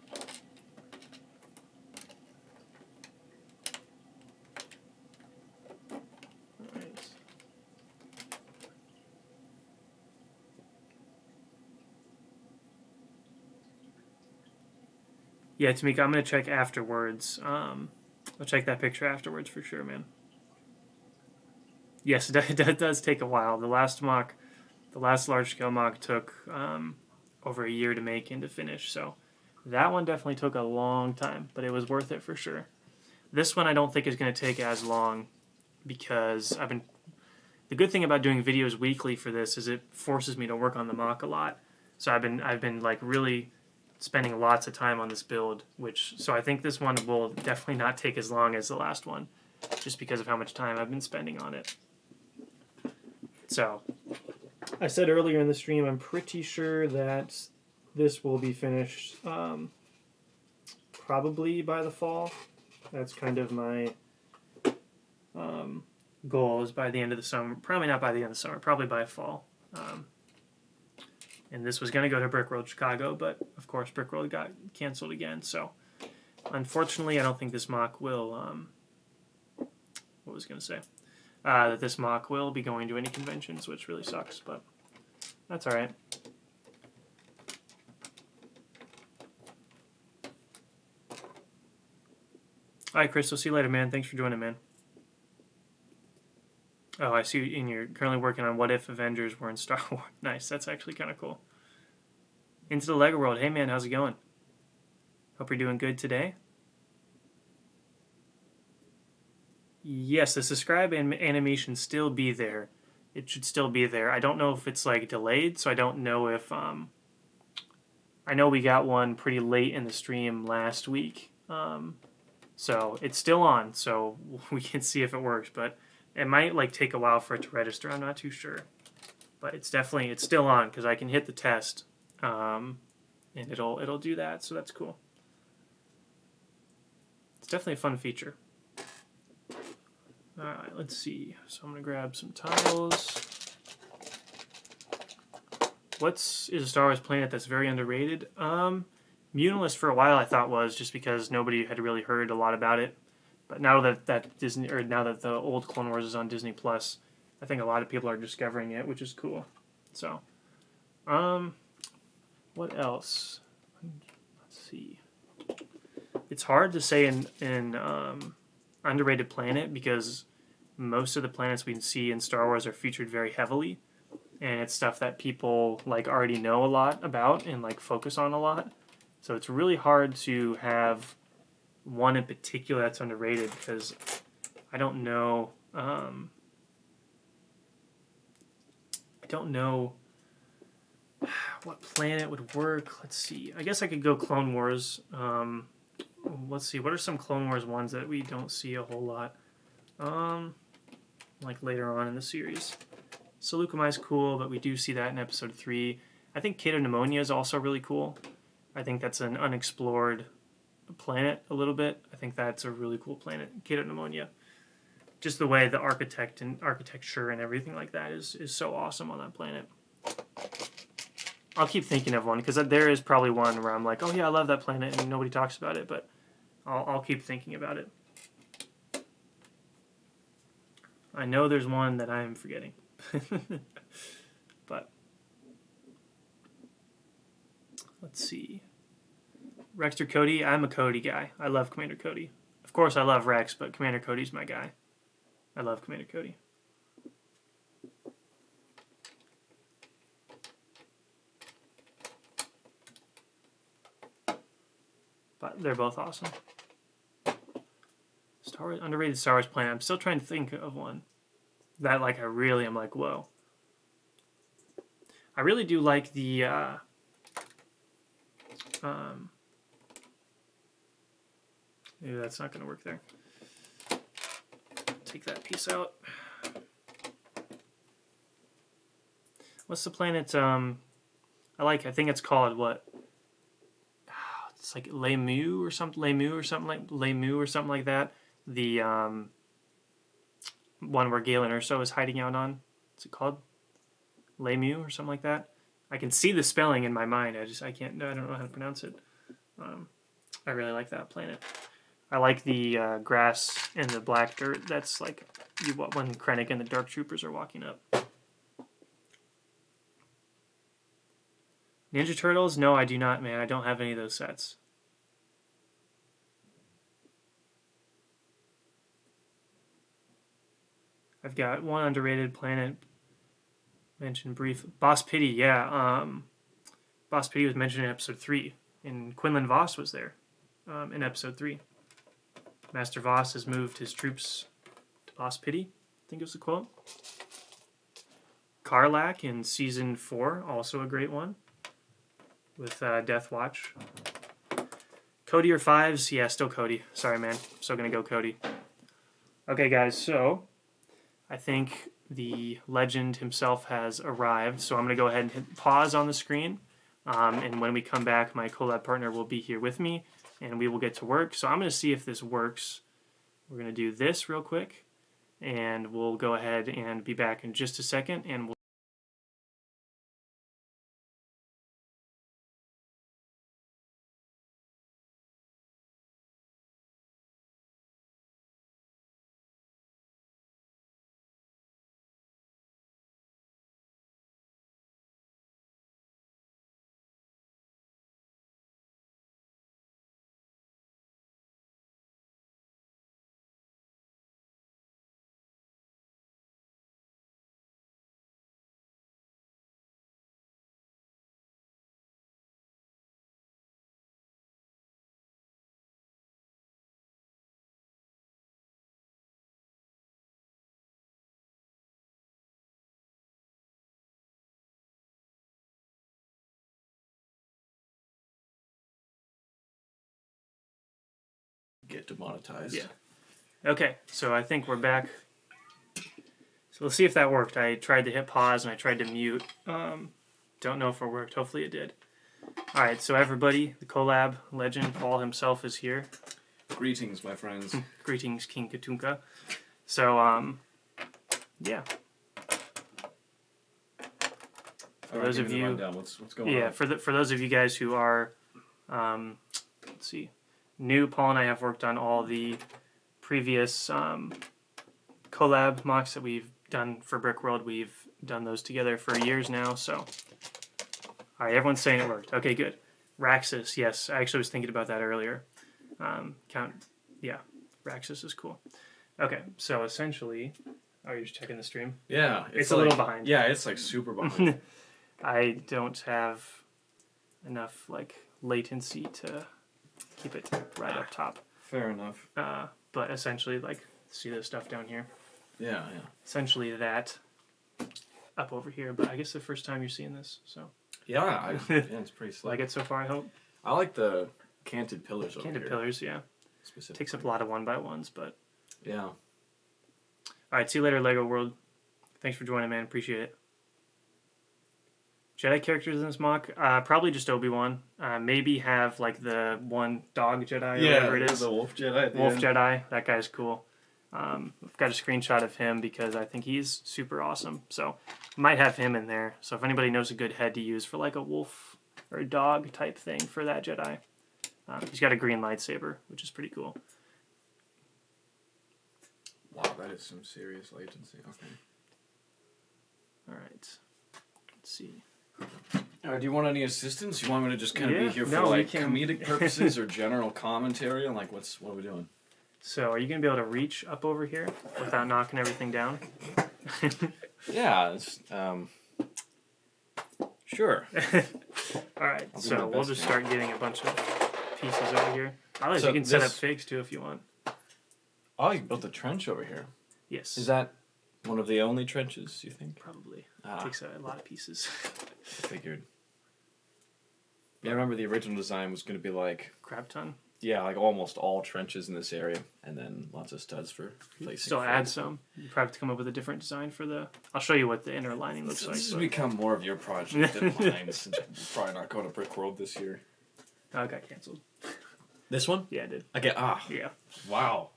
Yeah, Tamika, I'm going to check afterwards. I'll check that picture afterwards for sure, man. Yes, it does take a while. The last large-scale mock took over a year to make and to finish, so that one definitely took a long time, but it was worth it for sure. This one I don't think is going to take as long, because the good thing about doing videos weekly for this is it forces me to work on the mock a lot. So I've been like really spending lots of time on this build, so I think this one will definitely not take as long as the last one, just because of how much time I've been spending on it. So I said earlier in the stream, I'm pretty sure that this will be finished probably by the fall. That's kind of my goal, is by the end of the summer. Probably not by the end of the summer, probably by fall. And this was going to go to Brickworld Chicago, but of course Brickworld got canceled again. So unfortunately, I don't think this mock will, what was I going to say? That this mock will be going to any conventions, which really sucks, but that's all right. All right, Chris, I'll see you later, man. Thanks for joining, man. Oh, I see. And you're currently working on What If Avengers were in Star Wars. Nice. That's actually kind of cool. Into the Lego world. Hey, man, how's it going? Hope you're doing good today. Yes, the subscribe animation still be there. It should still be there. I don't know if it's like delayed, so I don't know if I know we got one pretty late in the stream last week. So it's still on, so we can see if it works, but it might like take a while for it to register. I'm not too sure, but it's still on because I can hit the test, and it'll do that. So that's cool. It's definitely a fun feature. All right, let's see. So I'm gonna grab some tiles. Is a Star Wars planet that's very underrated? Muunilinst for a while I thought was, just because nobody had really heard a lot about it. But now that Disney, or now that the old Clone Wars is on Disney Plus, I think a lot of people are discovering it, which is cool. So, what else? Let's see. It's hard to say in underrated planet because most of the planets we see in Star Wars are featured very heavily, and it's stuff that people like already know a lot about and like focus on a lot. So it's really hard to have one in particular that's underrated because I don't know. I don't know what planet would work. Let's see. I guess I could go Clone Wars. Let's see. What are some Clone Wars ones that we don't see a whole lot? Like later on in the series. Seleucami is cool, but we do see that in episode 3. I think Cato Pneumonia is also really cool. I think that's an unexplored planet a little bit. I think that's a really cool planet, Cato Pneumonia. Just the way the architecture and everything like that is so awesome on that planet. I'll keep thinking of one because there is probably one where I'm like, oh yeah, I love that planet and nobody talks about it, but I'll keep thinking about it. I know there's one that I am forgetting. But let's see. Rexter Cody, I'm a Cody guy. I love Commander Cody. Of course I love Rex, but Commander Cody's my guy. I love Commander Cody. But they're both awesome. Underrated Star Wars planet. I'm still trying to think of one that like I really am like, whoa. I really do like the maybe that's not going to work there. Take that piece out. What's the planet? I think it's called what? It's like Lemu or something like that. The one where Galen Erso is hiding out on. What's it called? Lemu or something like that. I can see the spelling in my mind. I don't know how to pronounce it. I really like that planet. I like the grass and the black dirt. That's like when Krennic and the Dark Troopers are walking up. Ninja Turtles? No, I do not, man. I don't have any of those sets. I've got one underrated planet mentioned brief. Boss Pity, yeah. Boss Pity was mentioned in episode 3, and Quinlan Voss was there in episode 3. Master Voss has moved his troops to Boss Pity, I think it was the quote. Karlak in season 4, also a great one, with Death Watch. Cody or Fives? Yeah, still Cody. Sorry, man. Still gonna go Cody. Okay, guys, so I think the legend himself has arrived, so I'm going to go ahead and hit pause on the screen, and when we come back, my collab partner will be here with me, and we will get to work. So I'm going to see if this works. We're going to do this real quick, and we'll go ahead and be back in just a second, and we'll get demonetized. Yeah. Okay, so I think we're back. So let's see if that worked. I tried to hit pause and I tried to mute. Don't know if it worked. Hopefully it did. All right, so everybody, the collab legend Paul himself is here. Greetings, my friends. Greetings, King Katunka. So, yeah. For those of you, what's going on? yeah, for those of you guys who are, let's see, new, Paul and I have worked on all the previous collab mocks that we've done for Brick World. We've done those together for years now. So, all right, everyone's saying it worked. Okay, good. Raxus, yes, I actually was thinking about that earlier. Yeah, Raxus is cool. Okay, so essentially, are you just checking the stream? Yeah, it's a little behind. Yeah, it's like super behind. I don't have enough like latency to keep it right up top. Fair enough. But essentially, like, see this stuff down here? Yeah. Essentially that up over here. But I guess the first time you're seeing this, so. Yeah, it's pretty slick. Like it so far, I hope. I like the canted pillars over here. Canted pillars, yeah. Takes up a lot of 1x1s, but. Yeah. All right, see you later, Lego World. Thanks for joining, man. Appreciate it. Jedi characters in this mock? Probably just Obi-Wan. Maybe have like the one dog Jedi or whatever it is. The Wolf Jedi. Wolf Jedi. That guy's cool. I've got a screenshot of him because I think he's super awesome. So might have him in there. So if anybody knows a good head to use for like a wolf or a dog type thing for that Jedi. He's got a green lightsaber, which is pretty cool. Wow, that is some serious latency. Okay. All right. Let's see. Do you want any assistance? You want me to just kind of be here for like comedic purposes or general commentary? And like, what are we doing? So, are you going to be able to reach up over here without knocking everything down? Yeah. Sure. All right. So we'll just start getting a bunch of pieces over here. So you can set up figs too if you want. Oh, you built a trench over here. Yes. Is that one of the only trenches, you think? Probably. Takes a lot of pieces. I figured. Yeah, I remember the original design was going to be like... Crap ton? Yeah, like almost all trenches in this area, and then lots of studs for placing. Still add some. You probably have to come up with a different design for the... I'll show you what the inner lining looks like. This has become more of your project than mine, since we're probably not going to Brick World this year. Oh, it got canceled. This one? Yeah, it did. Yeah. Wow.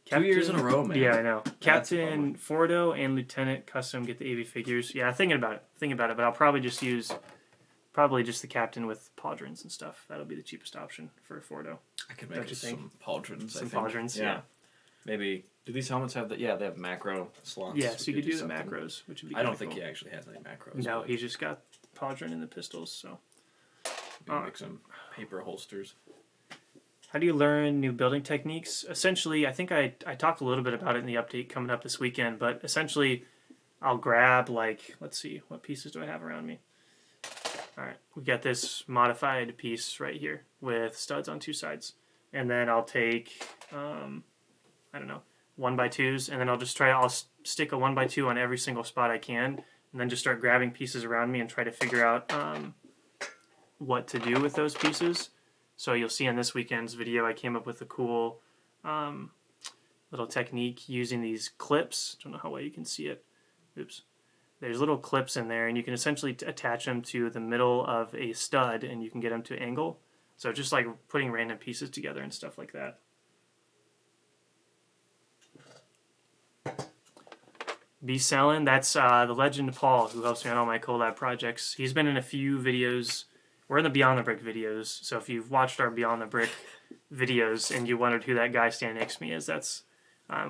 2 years in a row, man. Yeah, I know. Captain Fordo and Lieutenant Custom get the AV figures. Yeah, thinking about it, but I'll probably just use the Captain with pauldrons and stuff. That'll be the cheapest option for Fordo. I could make some pauldrons. Some pauldrons, yeah. Maybe. Do these helmets have the? Yeah, they have macro slots. Yeah, so you could do the macros, which would be. I don't think he actually has any macros. No, he just got pauldron in the pistols. So. Make some paper holsters. How do you learn new building techniques? Essentially, I think I talked a little bit about it in the update coming up this weekend, but essentially I'll grab, like, let's see, what pieces do I have around me? All right, we got this modified piece right here with studs on two sides. And then I'll take, I don't know, 1x2s, and then I'll stick a 1x2 on every single spot I can, and then just start grabbing pieces around me and try to figure out what to do with those pieces. So you'll see in this weekend's video, I came up with a cool little technique using these clips. Don't know how well you can see it. Oops. There's little clips in there, and you can essentially attach them to the middle of a stud, and you can get them to angle. So just like putting random pieces together and stuff like that. Be selling. That's the legend Paul, who helps me on all my collab projects. He's been in a few videos. We're in the Beyond the Brick videos, so if you've watched our Beyond the Brick videos and you wondered who that guy standing next to me is, that's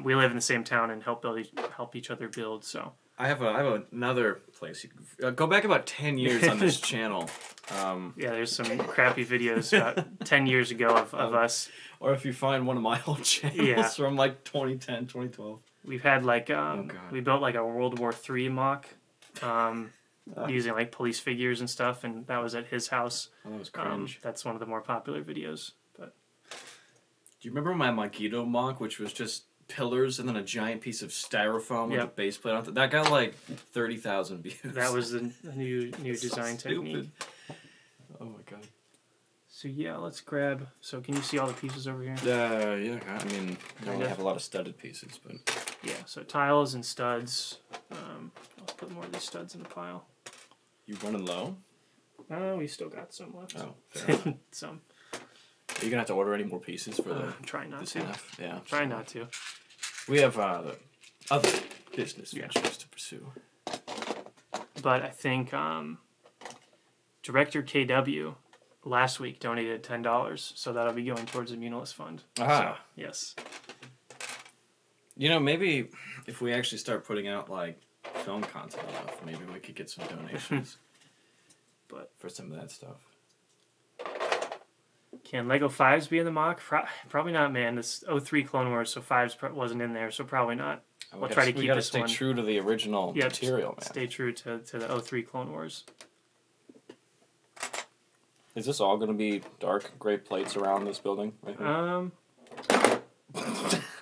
we live in the same town and help each other build. So I have another place. You can go back about 10 years on this channel. Yeah, there's some crappy videos about 10 years ago of us. Or if you find one of my old channels from like 2010, 2012. We've had like we built like a World War III mock. Using like police figures and stuff, and that was at his house. Oh, that was cringe. That's one of the more popular videos. But do you remember my Magito mock, which was just pillars and then a giant piece of styrofoam with a base plate on it? That got like 30,000 views. That was the new design technique. Oh my god. So yeah, let's grab. So can you see all the pieces over here? Yeah. I mean, I only have a lot of studded pieces, but yeah. So tiles and studs. I'll put more of these studs in the pile. You running low? We still got some left. Oh, fair enough. Some. Are you gonna have to order any more pieces for the? I'm trying not to. Half? Yeah. Trying not to. We have the other business ventures to pursue. But I think Director KW last week donated $10, so that'll be going towards the Muunilinst fund. Ah. So, yes. You know, maybe if we actually start putting out like film content enough, maybe we could get some donations. But for some of that stuff. Can Lego 5s be in the mock? Probably not, man. This 03 Clone Wars, so 5s wasn't in there, so probably not. We'll try to keep this one. Stay true to the original material, man. Stay true to the 03 Clone Wars. Is this all going to be dark gray plates around this building? Right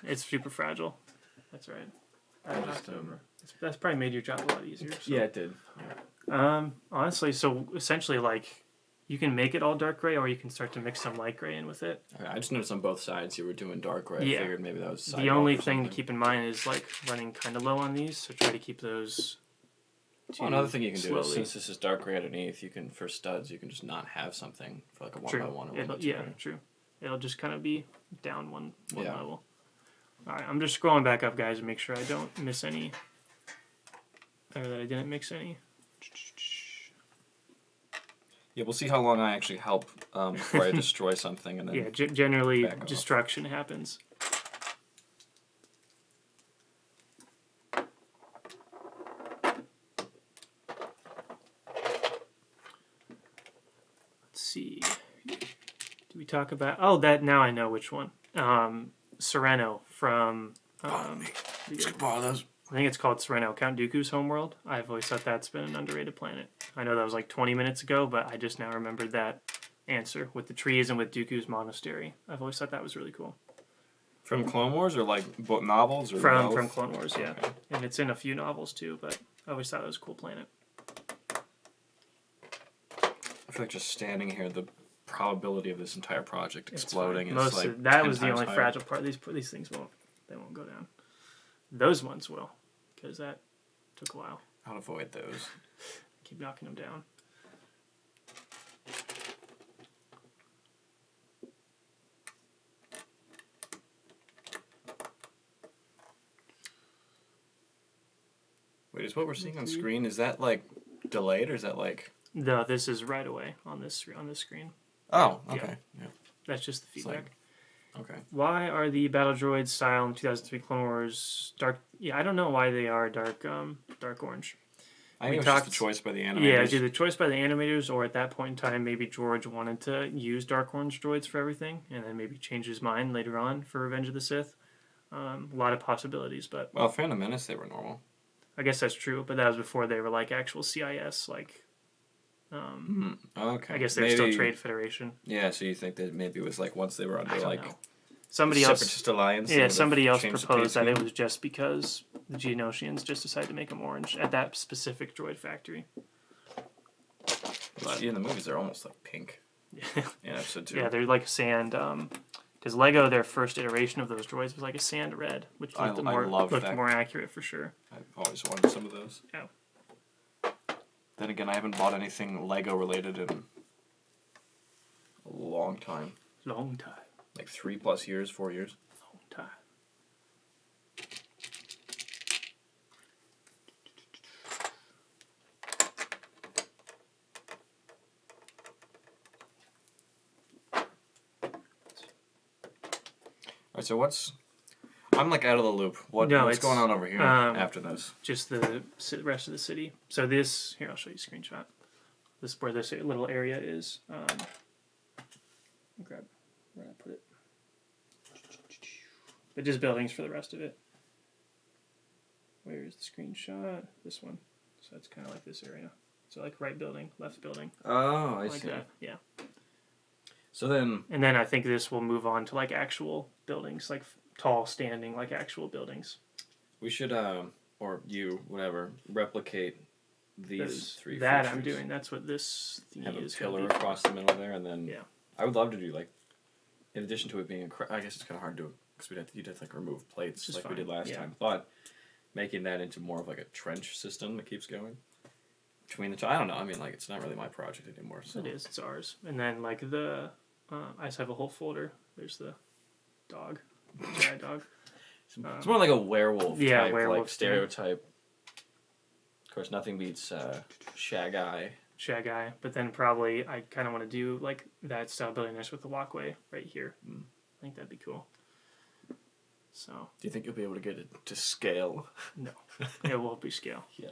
it's super fragile. That's right. That's probably made your job a lot easier. So. Yeah, it did. Honestly, so essentially, like, you can make it all dark gray, or you can start to mix some light gray in with it. Okay, I just noticed on both sides you were doing dark gray. Yeah. I figured maybe that was the only thing to keep in mind is like running kind of low on these, so try to keep those. Another thing you can do is, since this is dark gray underneath, you can for studs you can just not have something for like a 1x1 or 1x2. Yeah, true. It'll just kind of be down one level. All right, I'm just scrolling back up, guys, and make sure I don't miss any, or that I didn't mix any. Yeah, we'll see how long I actually help before I destroy something, and then generally destruction happens. Let's see. Did we talk about? Oh, that now I know which one. Sereno from. Those. I think it's called Sereno, Count Dooku's homeworld. I've always thought that's been an underrated planet. I know that was like 20 minutes ago, but I just now remembered that answer with the trees and with Dooku's monastery. I've always thought that was really cool. From Clone Wars or like book novels? Or from Clone Wars, yeah. Okay. And it's in a few novels too, but I always thought it was a cool planet. I feel like just standing here, the probability of this entire project exploding is like that was the only fragile part. These things won't go down. Those ones will, because that took a while. I'll avoid those. Keep knocking them down. Wait, is what we're seeing on screen, is that like delayed or is that like... No, this is right away on this screen. Oh, okay. Yeah. That's just the feedback. Okay. Why are the battle droids style in 2003 Clone Wars dark? Yeah, I don't know why they are dark orange. I think it was just the choice by the animators. Yeah, it's either choice by the animators, or at that point in time, maybe George wanted to use dark orange droids for everything, and then maybe change his mind later on for Revenge of the Sith. A lot of possibilities, but... Well, Phantom Menace, they were normal. I guess that's true, but that was before they were like actual CIS, like... Okay. I guess they're still Trade Federation. Yeah, so you think that maybe it was like once they were under like... Separatist alliance. Yeah, somebody else proposed that it was just because the Geonosians just decided to make them orange at that specific droid factory. But in the movies, they're almost like pink. In episode 2. Yeah, they're like sand. Because Lego, their first iteration of those droids was like a sand red, which looked more accurate for sure. I've always wanted some of those. Yeah. Then again, I haven't bought anything Lego related in a long time. Long time. Like 3+ years, 4 years. Long time. Alright, so I'm like out of the loop. What's going on over here after this? Just the rest of the city. So this, here, I'll show you a screenshot. This is where this little area is. Grab where I put it. But just buildings for the rest of it. Where's the screenshot? This one. So it's kind of like this area. So like right building, left building. Oh, I see. That. Yeah. So then... And then I think this will move on to like actual buildings, like tall standing, like actual buildings. We should, or you, whatever, replicate these three that features. I'm doing. That's what this thing Have is. a pillar across the middle there, and then I would love to do like, in addition to it being, I guess it's kind of hard to do because you'd have to like remove plates like we did last time. But making that into more of like a trench system that keeps going between the two. I don't know. I mean, like it's not really my project anymore. So. It is. It's ours. And then like I just have a whole folder. There's the dog, giant dog. It's more like a werewolf type, werewolf like stereotype. Of course, nothing beats Shag-Eye. Shag-Eye, but then probably I kind of want to do like that style building nice with the walkway right here. I think that'd be cool. So. Do you think you'll be able to get it to scale? No, it won't be scale. Yeah.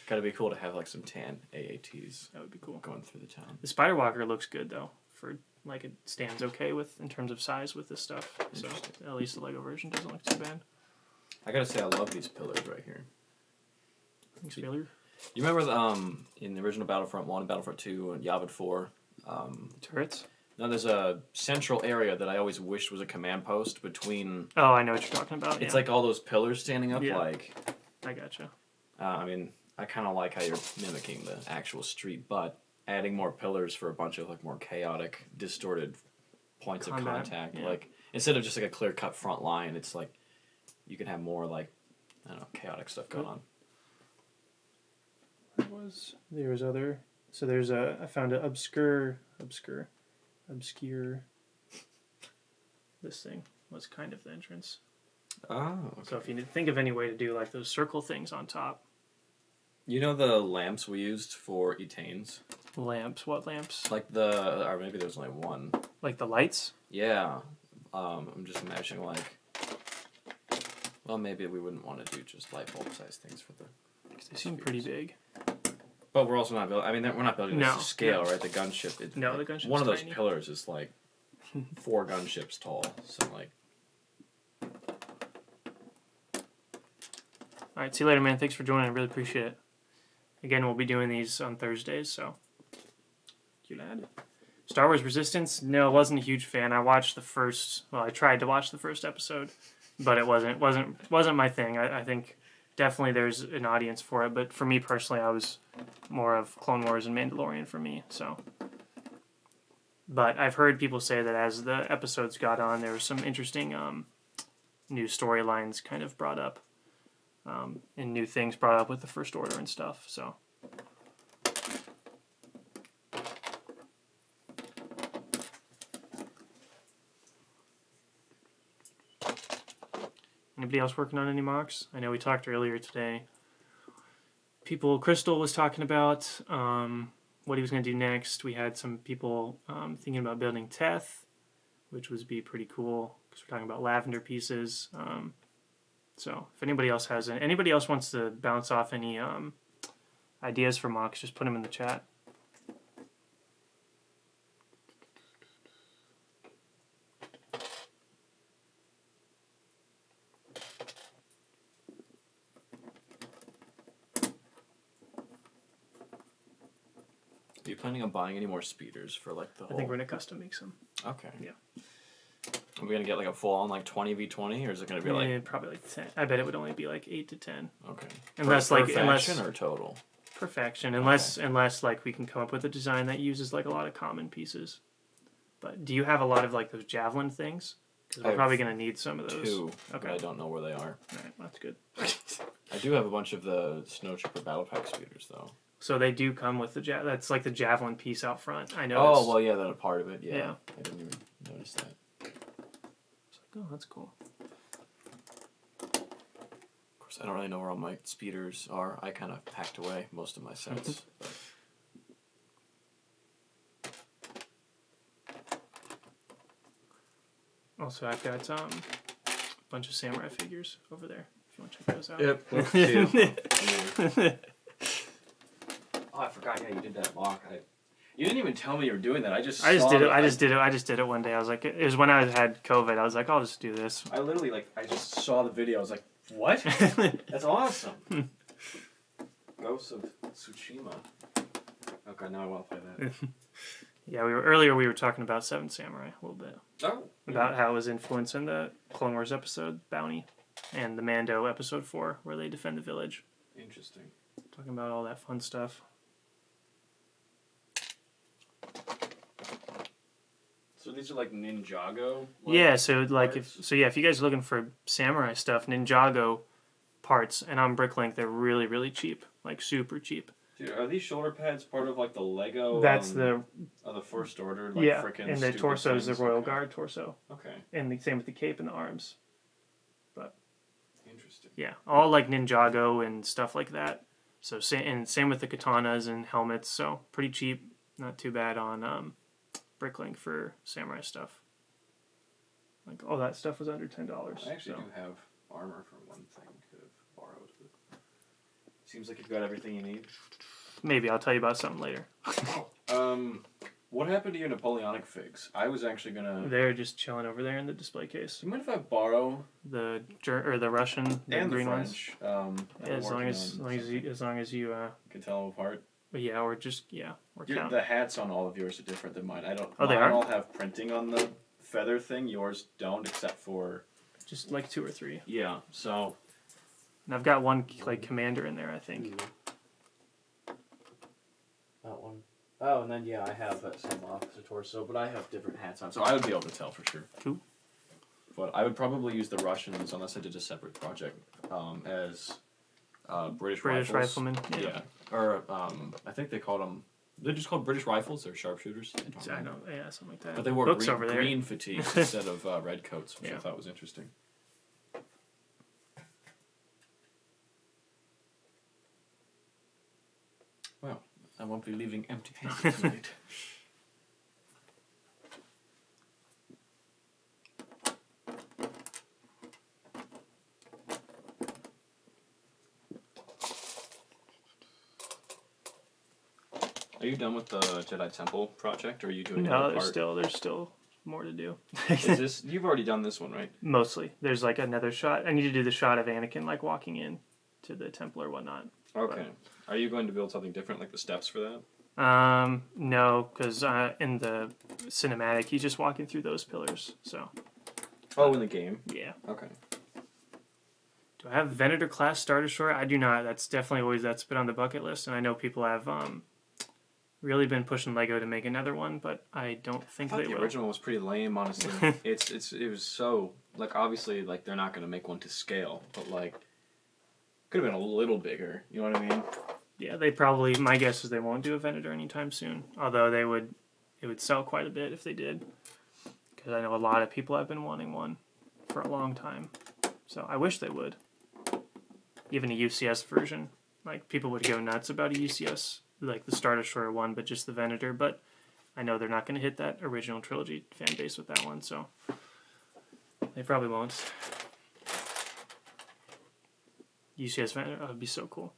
Gotta be cool to have like some tan AATs. That would be cool. Going through the town. The Spider Walker looks good though. For like it stands okay with in terms of size with this stuff. So at least the Lego version doesn't look too bad. I gotta say I love these pillars right here. Thanks, Failure. You remember in the original Battlefront 1, Battlefront 2, and Yavin 4? Turrets? No, there's a central area that I always wished was a command post between... Oh, I know what you're talking about. It's like all those pillars standing up like... I gotcha. I mean, I kind of like how you're mimicking the actual street, but adding more pillars for a bunch of like more chaotic, distorted points of contact. Yeah. Like, instead of just like a clear-cut front line, it's like you can have more like, I don't know, chaotic stuff going on. There's other... So there's I found an obscure... This thing was kind of the entrance. Oh, okay. So if you think of any way to do like those circle things on top. You know the lamps we used for Etanes? Lamps? What lamps? Like or maybe there's only one. Like the lights? Yeah. I'm just imagining like, well, maybe we wouldn't want to do just light bulb size things for the... Because they seem pretty big. But we're also not building... I mean, we're not building this to scale, right? The gunship... the gunship's one of those tiny. pillars is like 4 gunships tall. So, like... Alright, see you later, man. Thanks for joining. I really appreciate it. Again, we'll be doing these on Thursdays, so... You lad. Star Wars Resistance? No, wasn't a huge fan. I watched the first... Well, I tried to watch the first episode, but it wasn't my thing. I think definitely there's an audience for it, but for me personally, I was more of Clone Wars and Mandalorian for me, so... But I've heard people say that as the episodes got on, there were some interesting new storylines kind of brought up. And new things brought up with the First Order and stuff, so... Anybody else working on any mocks? I know we talked earlier today. Crystal was talking about what he was going to do next. We had some people thinking about building Teth, which would be pretty cool, because we're talking about lavender pieces. So if anybody else wants to bounce off any ideas for mocks, just put them in the chat. Are you planning on buying any more speeders for like the whole... I think we're going to custom make some. Okay. Yeah. Are we going to get like a full-on like 20v20, or is it going to be like... Probably like 10. I bet it would only be like 8 to 10. Okay. Unless Perfection or total? Perfection. Unless like we can come up with a design that uses like a lot of common pieces. But do you have a lot of like those javelin things? Because we're probably going to need some of those. 2, but I don't know where they are. Alright, that's good. I do have a bunch of the Snow Trooper Battle Pack speeders, though. So they do come with that's like the javelin piece out front. I know. Oh, well, yeah, that's a part of it. Yeah. Yeah. I didn't even notice that. It's like, oh, that's cool. Of course, I don't really know where all my speeders are. I kind of packed away most of my sets. Also, I've got a bunch of samurai figures over there. If you want to check those out. Yep. Oh, I forgot. Yeah, you did that mock. You didn't even tell me you were doing that. I just did it. I just did it one day. I was like, it was when I had COVID. I was like, I'll just do this. I literally I just saw the video. I was like, what? That's awesome. Ghosts of Tsushima. Okay, now I want to play that. Yeah, we were talking about Seven Samurai a little bit. Oh. About how it was influencing the Clone Wars episode Bounty and the Mando episode 4 where they defend the village. Interesting. Talking about all that fun stuff. So these are like Ninjago? Yeah, so like parts? if you guys are looking for samurai stuff, Ninjago parts and on Bricklink, they're really, really cheap. Like super cheap. Dude, are these shoulder pads part of like the Lego That's the First Order like yeah, frickin' and the stupid torso is the things? Royal Okay. Guard torso. Okay. And the same with the cape and the arms. But interesting. Yeah, all like Ninjago and stuff like that. So same with the katanas and helmets. So pretty cheap, not too bad on Bricklink for samurai stuff. Like all that stuff was under $10. I actually do have armor for one thing. Could have borrowed. But seems like you've got everything you need. Maybe I'll tell you about something later. What happened to your Napoleonic figs? I was actually gonna. They're just chilling over there in the display case. Do you mind if I borrow the Russian, the and green the French? ones? Yeah, as long as you can tell them apart. But yeah, we're counting. The hats on all of yours are different than mine. I don't. Oh, they mine are? all have printing on the feather thing. Yours don't, except for just like 2 or 3. Yeah. So. And I've got one like commander in there, I think. That one. Oh, and then I have that same officer torso, but I have different hats on, so I would be able to tell for sure. Cool. But I would probably use the Russians unless I did a separate project as British Riflemen. Yeah. Or I think they called them. They're just called British rifles. They're sharpshooters. I know. Yeah, something like that. But they wore green fatigues instead of red coats, which I thought was interesting. Well, I won't be leaving empty-handed tonight. Are you done with the Jedi Temple project, or are you doing No, there's still more to do. Is this you've already done this one, right? Mostly. There's like another shot. I need to do the shot of Anakin like walking in to the temple or whatnot. Okay. But, are you going to build something different, like the steps for that? No, because in the cinematic, he's just walking through those pillars. So. Oh, in the game. Yeah. Okay. Do I have Venator class Star Destroyer? I do not. That's definitely that's been on the bucket list, and I know people have really been pushing Lego to make another one, but I don't think they will. The original was pretty lame, honestly. It was so like obviously like they're not going to make one to scale, but like could have been a little bigger. You know what I mean? Yeah, they probably. My guess is they won't do a Venator anytime soon. Although it would sell quite a bit if they did, because I know a lot of people have been wanting one for a long time. So I wish they would. Even a UCS version, like people would go nuts about a UCS, like the Star Destroyer one, but just the Venator. But I know they're not going to hit that original trilogy fan base with that one, so they probably won't. UCS Venator, that would be so cool.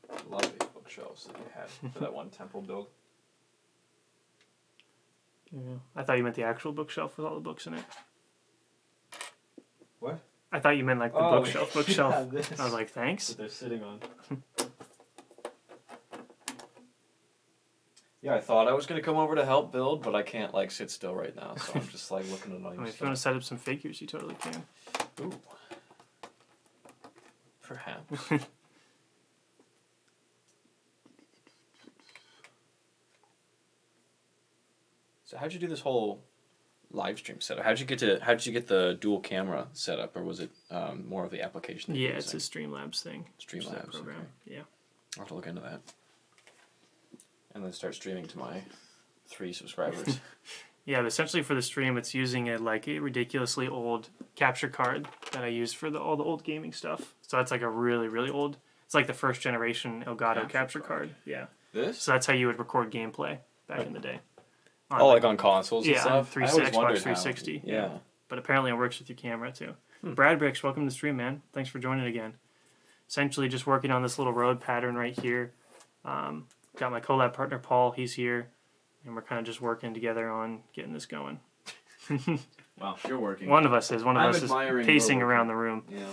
I love these bookshelves that you had for that one temple build. Yeah. I thought you meant the actual bookshelf with all the books in it. What? I thought you meant like the bookshelf. Yeah, I was like, thanks. That they're sitting on. Yeah, I thought I was going to come over to help build, but I can't like sit still right now, so I'm just like looking at all your if you want to set up some figures, you totally can. Ooh. Perhaps. So how'd you do this whole live stream setup? How'd you get the dual camera set up, or was it more of the application? Yeah, it's a Streamlabs thing. Streamlabs program. Okay. Yeah. I'll have to look into that. And then start streaming to my 3 subscribers. Yeah, but essentially for the stream, it's using a ridiculously old capture card that I use for all the old gaming stuff. So that's like a really, really old. It's like the first generation Elgato capture card. Yeah. This? So that's how you would record gameplay back in the day. Like on consoles and stuff? Yeah, on Xbox 360. Yeah. But apparently it works with your camera too. Brad Bricks, welcome to the stream, man. Thanks for joining again. Essentially just working on this little road pattern right here. Got my collab partner Paul, he's here. And we're kind of just working together on getting this going. Wow, you're working. One of us is pacing around the room. Yeah.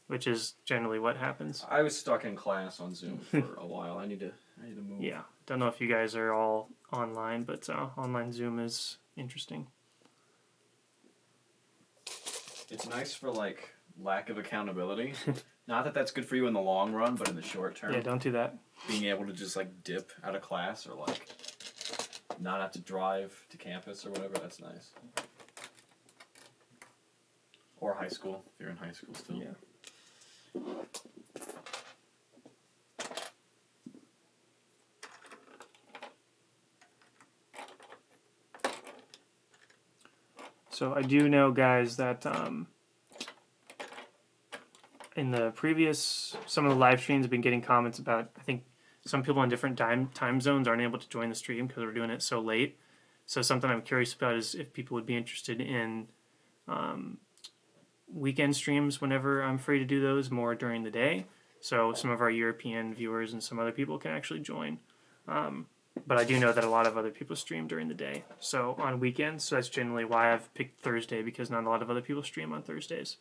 Which is generally what happens. I was stuck in class on Zoom for a while. I need to move. Yeah. Don't know if you guys are all online, but online Zoom is interesting. It's nice for like lack of accountability. Not that that's good for you in the long run, but in the short term. Yeah, don't do that. Being able to just like dip out of class or like not have to drive to campus or whatever. That's nice. Or high school, if you're in high school still. Yeah. So I do know, guys, that in the previous, some of the live streams have been getting comments about, I think some people in different time zones aren't able to join the stream because we're doing it so late. So something I'm curious about is if people would be interested in weekend streams whenever I'm free to do those, more during the day. So some of our European viewers and some other people can actually join. But I do know that a lot of other people stream during the day. So on weekends, so that's generally why I've picked Thursday, because not a lot of other people stream on Thursdays.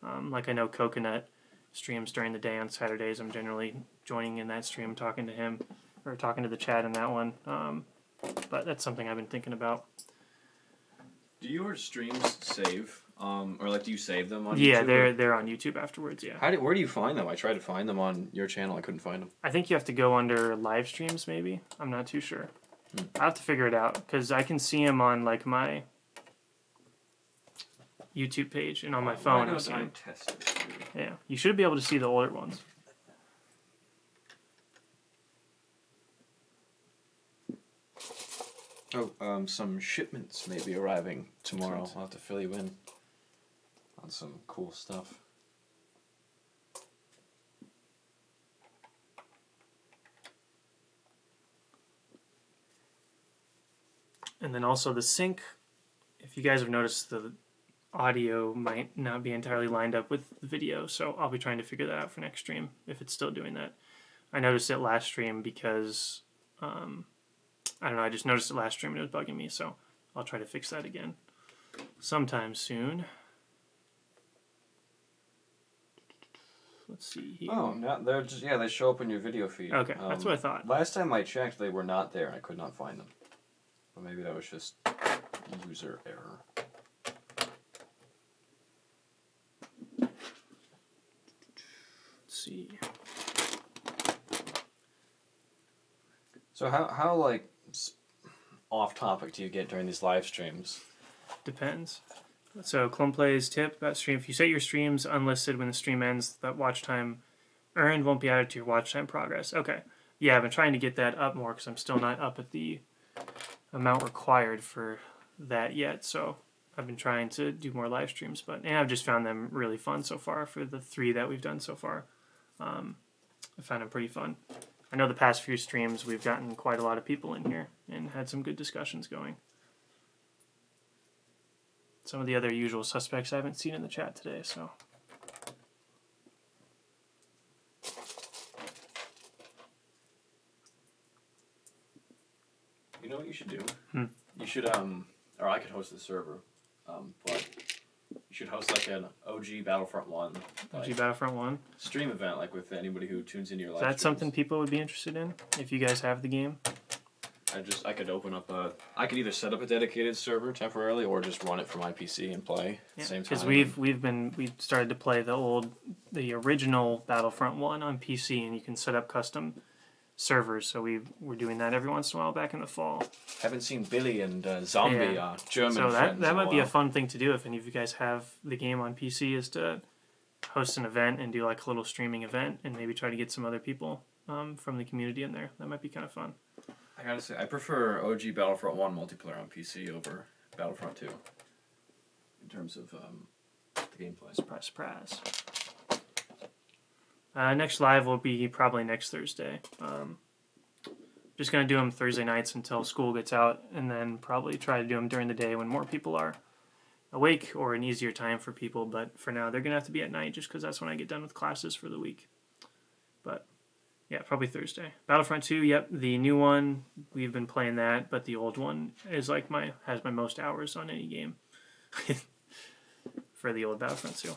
Like I know Coconut streams during the day on Saturdays. I'm generally joining in that stream, talking to him, or talking to the chat in that one. But that's something I've been thinking about. Do your streams save? Or like, do you save them on YouTube? Yeah, they're on YouTube afterwards, yeah. Where do you find them? I tried to find them on your channel. I couldn't find them. I think you have to go under live streams, maybe. I'm not too sure. I'll have to figure it out, because I can see them on like my YouTube page and on my phone. Why don't I test it? Yeah, you should be able to see the older ones. Oh, some shipments may be arriving tomorrow. I'll have to fill you in on some cool stuff. And then also the sync, if you guys have noticed, the audio might not be entirely lined up with the video, so I'll be trying to figure that out for next stream, if it's still doing that. I noticed it last stream because, I don't know, I just noticed it last stream and it was bugging me, so I'll try to fix that again sometime soon. Let's see here. Oh, no, they're just, yeah, they show up in your video feed. Okay, that's what I thought. Last time I checked, they were not there, and I could not find them. But maybe that was just user error. Let's see. So how like off topic do you get during these live streams? Depends. So Clone Play's tip about stream: if you set your streams unlisted when the stream ends, that watch time earned won't be added to your watch time progress. Okay. Yeah, I've been trying to get that up more because I'm still not up at the amount required for that yet. So I've been trying to do more live streams, and I've just found them really fun so far. For the 3 that we've done so far, I found them pretty fun. I know the past few streams we've gotten quite a lot of people in here and had some good discussions going. Some of the other usual suspects I haven't seen in the chat today, so. You know what you should do? You should, or I could host the server, but you should host like an OG Battlefront 1. OG Battlefront 1? Stream event, like with anybody who tunes into your live Is that streams. something people would be interested in, if you guys have the game? I could open up I could either set up a dedicated server temporarily or just run it from my PC and play at the same time. Because we started to play the original Battlefront 1 on PC, and you can set up custom servers, so we're doing that every once in a while back in the fall. Haven't seen Billy and Zombie, German so friends that might be while. a fun thing to do if any of you guys have the game on PC, is to host an event and do like a little streaming event and maybe try to get some other people from the community in there. That might be kind of fun. I gotta say, I prefer OG Battlefront 1 multiplayer on PC over Battlefront 2 in terms of the gameplay. Surprise. Next live will be probably next Thursday. Just going to do them Thursday nights until school gets out, and then probably try to do them during the day when more people are awake or an easier time for people. But for now, they're going to have to be at night just because that's when I get done with classes for the week. But yeah, probably Thursday. Battlefront 2, yep, the new one, we've been playing that, but the old one is like has my most hours on any game for the old Battlefront 2.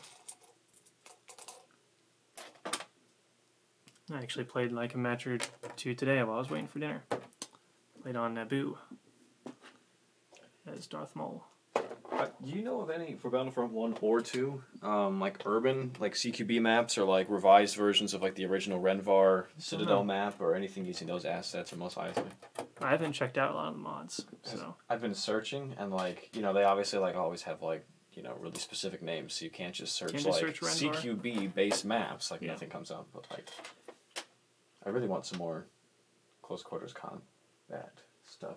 I actually played like a match or 2 today while I was waiting for dinner. Played on Naboo as Darth Maul. I Do you know of any for Battlefront 1 or 2, like urban, like CQB maps or like revised versions of like the original Renvar Citadel map or anything using those assets or most likely? I haven't checked out a lot of the mods, so I've been searching and like they obviously like always have like really specific names, so you can't just search CQB based maps like nothing comes up. But like, I really want some more close quarters combat stuff.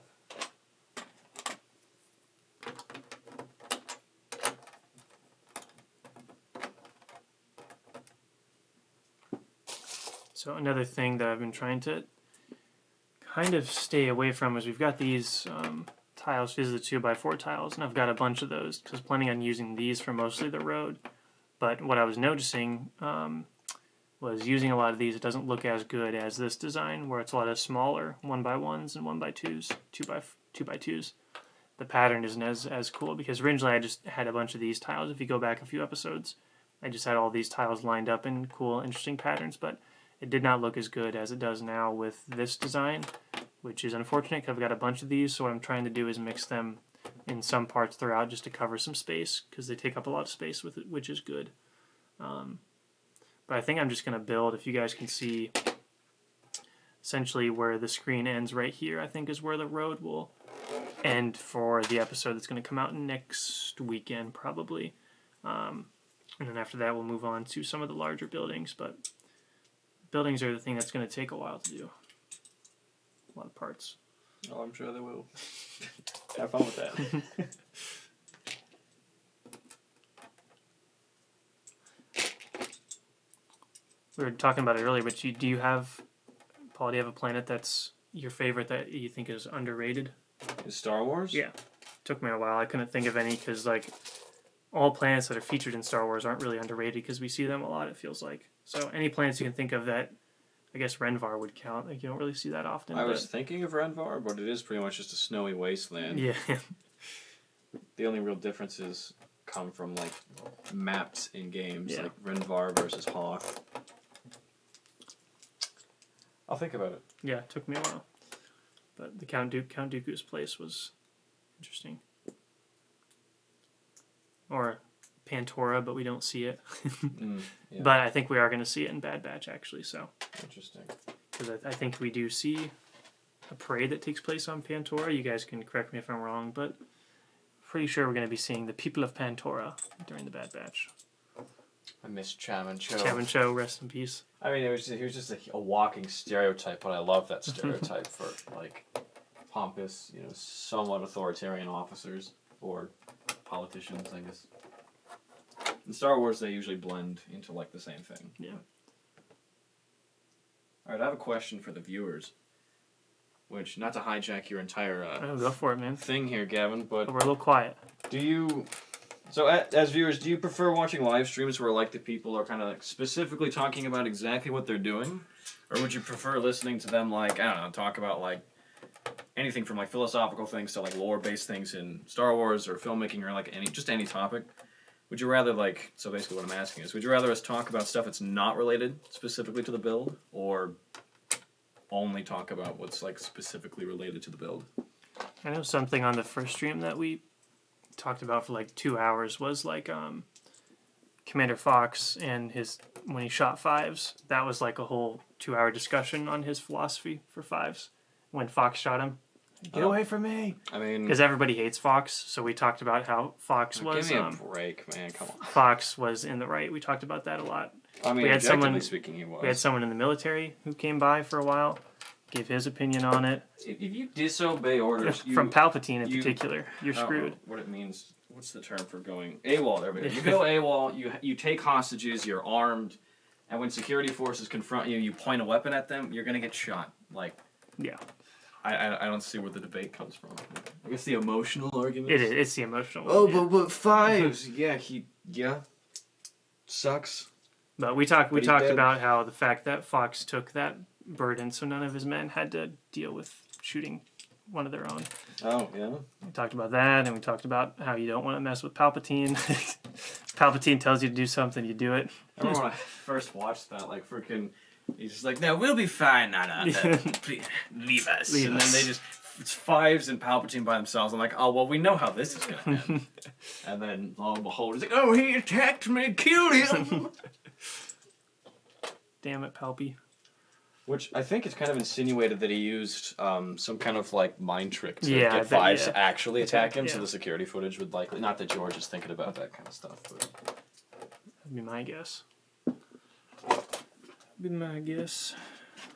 So another thing that I've been trying to kind of stay away from is we've got these tiles. These are the 2x4 tiles, and I've got a bunch of those because planning on using these for mostly the road. But what I was noticing was using a lot of these, it doesn't look as good as this design where it's a lot of smaller 1x1s and 1x2s, 2x2s. The pattern isn't as cool because originally I just had a bunch of these tiles. If you go back a few episodes, I just had all these tiles lined up in cool, interesting patterns, but it did not look as good as it does now with this design, which is unfortunate because I've got a bunch of these, so what I'm trying to do is mix them in some parts throughout just to cover some space because they take up a lot of space with it, which is good. But I think I'm just going to build, if you guys can see, essentially where the screen ends right here, I think is where the road will end for the episode that's going to come out next weekend, probably. And then after that, we'll move on to some of the larger buildings, but buildings are the thing that's going to take a while to do. A lot of parts. Oh, I'm sure they will. Have fun with that. We were talking about it earlier, but do you have, Paul, do you have a planet that's your favorite that you think is underrated? Is Star Wars? Yeah. Took me a while. I couldn't think of any because, like, all planets that are featured in Star Wars aren't really underrated because we see them a lot, it feels like. So any planets you can think of that, I guess Renvar would count. Like, you don't really see that often. I was thinking of Renvar, but it is pretty much just a snowy wasteland. Yeah. The only real differences come from, like, maps in games, like Renvar versus Hoth. I'll think about it. Yeah, it took me a while. But the Count Dooku's place was interesting. Or Pantora, but we don't see it. Yeah. But I think we are going to see it in Bad Batch, actually. So interesting. Because I think we do see a parade that takes place on Pantora. You guys can correct me if I'm wrong, but pretty sure we're going to be seeing the people of Pantora during the Bad Batch. I miss Chaman Cho. Chaman Cho, rest in peace. I mean, he was just a walking stereotype, but I love that stereotype for, like, pompous, somewhat authoritarian officers or politicians, I guess. In Star Wars, they usually blend into, like, the same thing. Yeah. All right, I have a question for the viewers, which, not to hijack your entire go for it, man. thing here, Gavin, but... We're a little quiet. Do you... So, as viewers, do you prefer watching live streams where, like, the people are kind of, like, specifically talking about exactly what they're doing? Or would you prefer listening to them, like, I don't know, talk about, like, anything from, like, philosophical things to, like, lore-based things in Star Wars or filmmaking or, like, any topic? Would you rather, like, so basically what I'm asking is, would you rather us talk about stuff that's not related specifically to the build, or only talk about what's, like, specifically related to the build? I know something on the first stream that we talked about for like 2 hours was like Commander Fox and when he shot Fives. That was like a whole 2-hour discussion on his philosophy for Fives when Fox shot him. Get away from me! I mean, because everybody hates Fox, so we talked about how Fox was. Give me a break, man! Come on. Fox was in the right. We talked about that a lot. I mean, objectively speaking, he was. We had someone in the military who came by for a while, gave his opinion on it. If you disobey orders, from Palpatine in particular, you're screwed. I don't know what it means. What's the term for going AWOL? There we go. You go AWOL. You take hostages. You're armed, and when security forces confront you, you point a weapon at them. You're gonna get shot. Like, yeah. I don't see where the debate comes from. I guess the emotional argument. It is. It's the emotional. Oh, one, but Fives. Yeah. Sucks. But we talked about how the fact that Fox took that burden, so none of his men had to deal with shooting one of their own. Oh, yeah? We talked about that, and we talked about how you don't want to mess with Palpatine. Palpatine tells you to do something, you do it. I remember when I first watched that, like, freaking... He's just like, no, we'll be fine. No, please, leave us. And then they just it's Fives and Palpatine by themselves. I'm like, oh, well, we know how this is going to end. And then, lo and behold, he's like, oh, he attacked me, killed him. Damn it, Palpy. Which I think it's kind of insinuated that he used some kind of like mind trick to get Fives to actually attack him, so the security footage would likely... Not that George is thinking about that kind of stuff, but... That'd be my guess.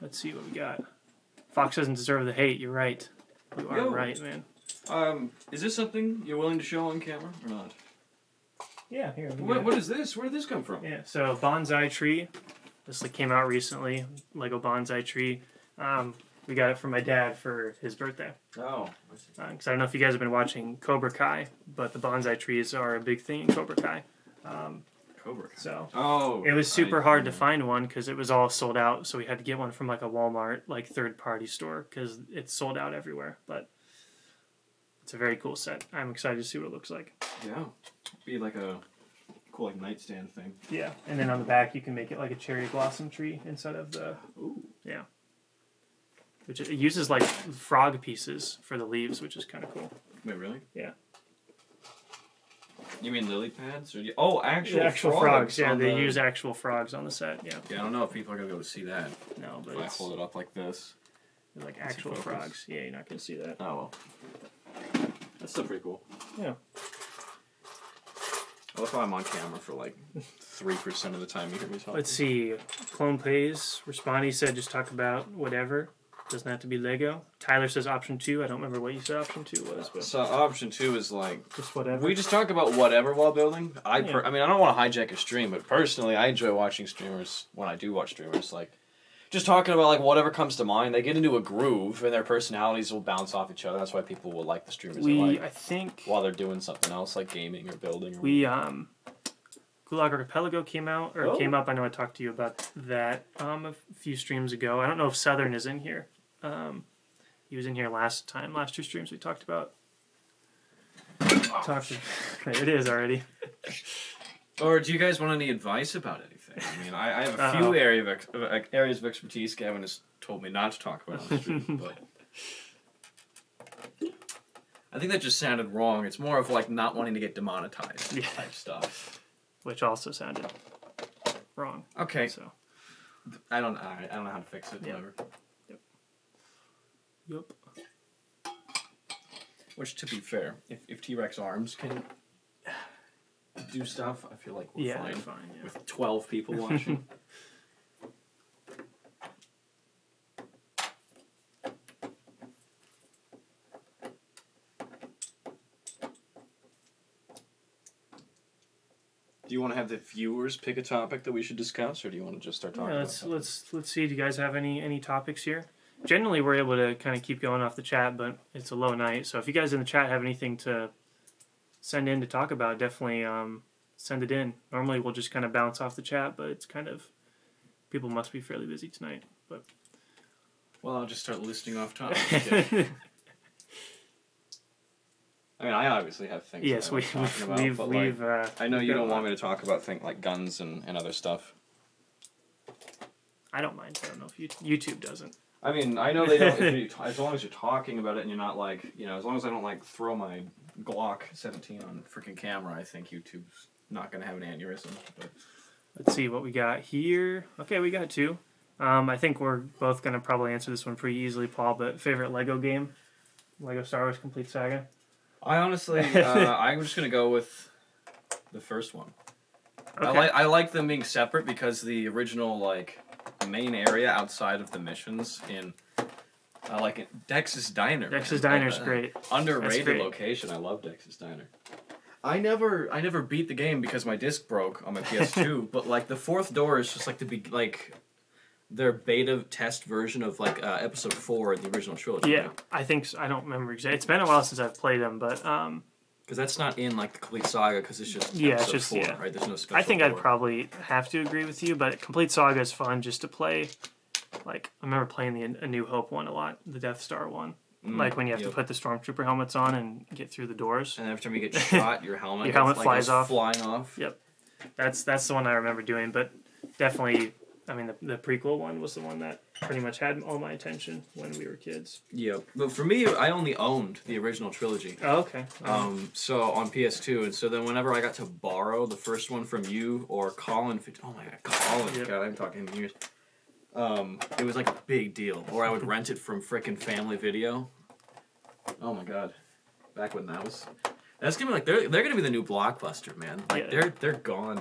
Let's see what we got. Fox doesn't deserve the hate, you're right. You are right, man. Is this something you're willing to show on camera or not? Yeah, here. What is this? Where did this come from? Yeah, so bonsai tree. This came out recently. Lego bonsai tree. We got it from my dad for his birthday. Oh. Because I don't know if you guys have been watching Cobra Kai, but the bonsai trees are a big thing in Cobra Kai. Cobra Kai. So it was super hard to find one because it was all sold out. So we had to get one from like a Walmart, like third-party store because it's sold out everywhere. But it's a very cool set. I'm excited to see what it looks like. Yeah, be like a cool like nightstand thing. Yeah, and then on the back you can make it like a cherry blossom tree instead of the. Ooh. Yeah. Which it uses like frog pieces for the leaves, which is kind of cool. Wait, really? Yeah. You mean lily pads? Or actual frogs. Yeah, they use actual frogs on the set. Yeah. Yeah, I don't know if people are gonna be able to see that. No, but if I hold it up like this. They're like actual frogs. Yeah, you're not gonna see that. Oh well. That's still pretty cool. Yeah. I love how I'm on camera for like 3% of the time you hear me talk. Let's see. Clone Plays. Respondy said just talk about whatever. Doesn't have to be Lego. Tyler says option 2. I don't remember what you said option 2 was. But so option 2 is like... just whatever. We just talk about whatever while building. I mean, I don't want to hijack a stream, but personally, I enjoy watching streamers, when I do watch streamers, like, just talking about like whatever comes to mind. They get into a groove, and their personalities will bounce off each other. That's why people will like the streamers they like. I think... while they're doing something else, like gaming or building. Or Gulag Archipelago came out, or came up. I know I talked to you about that a few streams ago. I don't know if Southern is in here. He was in here last 2 streams we talked about. It is already. Or do you guys want any advice about anything? I mean, I have a few areas of expertise Gavin has told me not to talk about on the stream, but I think that just sounded wrong. It's more of like not wanting to get demonetized type stuff. Which also sounded wrong. Okay. So I don't know how to fix it. Whatever. Yep. Which, to be fair, if T-Rex arms can do stuff, I feel like we're fine. With 12 people watching. Do you want to have the viewers pick a topic that we should discuss, or do you want to just start talking about let's see. Do you guys have any topics here? Generally, we're able to kind of keep going off the chat, but it's a low night. So if you guys in the chat have anything to send in to talk about, definitely send it in. Normally, we'll just kind of bounce off the chat, but it's kind of... people must be fairly busy tonight. But well, I'll just start listing off topics. I mean, I obviously have things yes, that I was talking about, but I know you don't want me to talk about things like guns and other stuff. I don't mind. I don't know if YouTube doesn't. I mean, I know they don't. As long as you're talking about it and you're not like, as long as I don't like throw my Glock 17 on freaking camera, I think YouTube's not going to have an aneurysm. But let's see what we got here. Okay, we got 2. I think we're both going to probably answer this one pretty easily, Paul, but favorite Lego game? Lego Star Wars Complete Saga? I honestly, I'm just going to go with the first one. Okay. I like them being separate because the original, main area outside of the missions in Dex's Diner. Dex's Diner is great. Underrated location. I love Dex's Diner. I never beat the game because my disc broke on my PS2, but the fourth door is just their beta test version of episode 4 in the original trilogy. Yeah, I think so. I don't remember exactly. It's been a while since I've played them, but because that's not in the complete saga because it's just episode 4, right? There's no special. I think I'd probably have to agree with you, but complete saga is fun just to play. I remember playing the A New Hope one a lot, the Death Star one. When you have to put the Stormtrooper helmets on and get through the doors. And every time you get shot, your helmet flies off. Flying off. Yep, that's the one I remember doing, but definitely I mean, the prequel one was the one that pretty much had all my attention when we were kids. Yeah, but for me, I only owned the original trilogy. Oh, okay. So on PS2, and so then whenever I got to borrow the first one from you or Colin, oh my God, Colin, Yep. God, I'm talking in years. It was like a big deal. Or I would rent it from frickin' Family Video. Oh my God, back when that was. That's gonna be like they're gonna be the new Blockbuster, man. Like they're gone.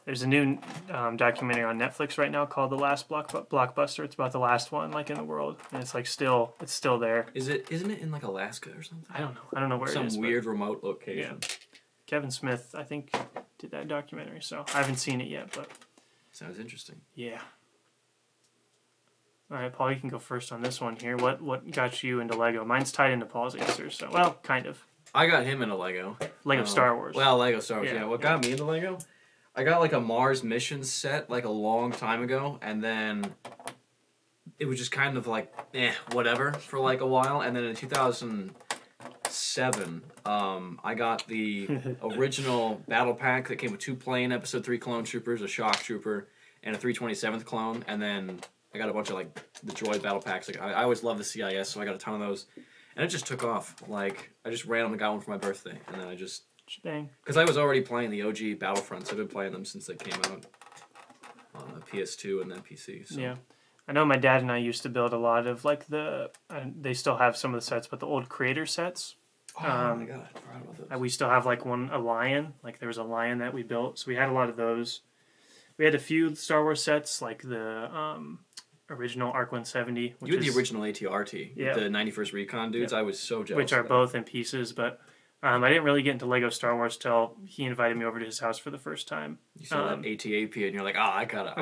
There's a new documentary on Netflix right now called The Last Blockbuster. It's about the last one, like, in the world, and it's like still there. Isn't it in like Alaska or something? I don't know where it is. Some weird remote location. Yeah. Kevin Smith, I think, did that documentary, so I haven't seen it yet, but Sounds interesting. yeah. All right, Paul, you can go first on this one here. What got you into Lego? Mine's tied into Paul's answer, so well, kind of. I got him into Lego. Star Wars. Well, Lego Star Wars. Yeah. What Yeah. got me into Lego? I got like a Mars mission set like a long time ago, and then it was just kind of like whatever for like a while, and then in 2007, I got the original battle pack that came with 2 plane Episode 3 clone troopers, a shock trooper, and a 327th clone, and then I got a bunch of like the droid battle packs. Like I always loved the CIS, so I got a ton of those, and it just took off. Like I just randomly got one for my birthday, and then I just. Dang. Because I was already playing the OG Battlefronts. I've been playing them since they came out on the PS2 and then PC. So. Yeah. I know my dad and I used to build a lot of like they still have some of the sets, but the old creator sets. Oh my God, I forgot about those. We still have like a lion. Like there was a lion that we built. So we had a lot of those. We had a few Star Wars sets, like the original ARC 170. You had the original ATRT, yeah. The 91st Recon dudes. Yeah. I was so jealous. Which are both in pieces, but I didn't really get into Lego Star Wars till he invited me over to his house for the first time. You saw that ATAP and you're like, I gotta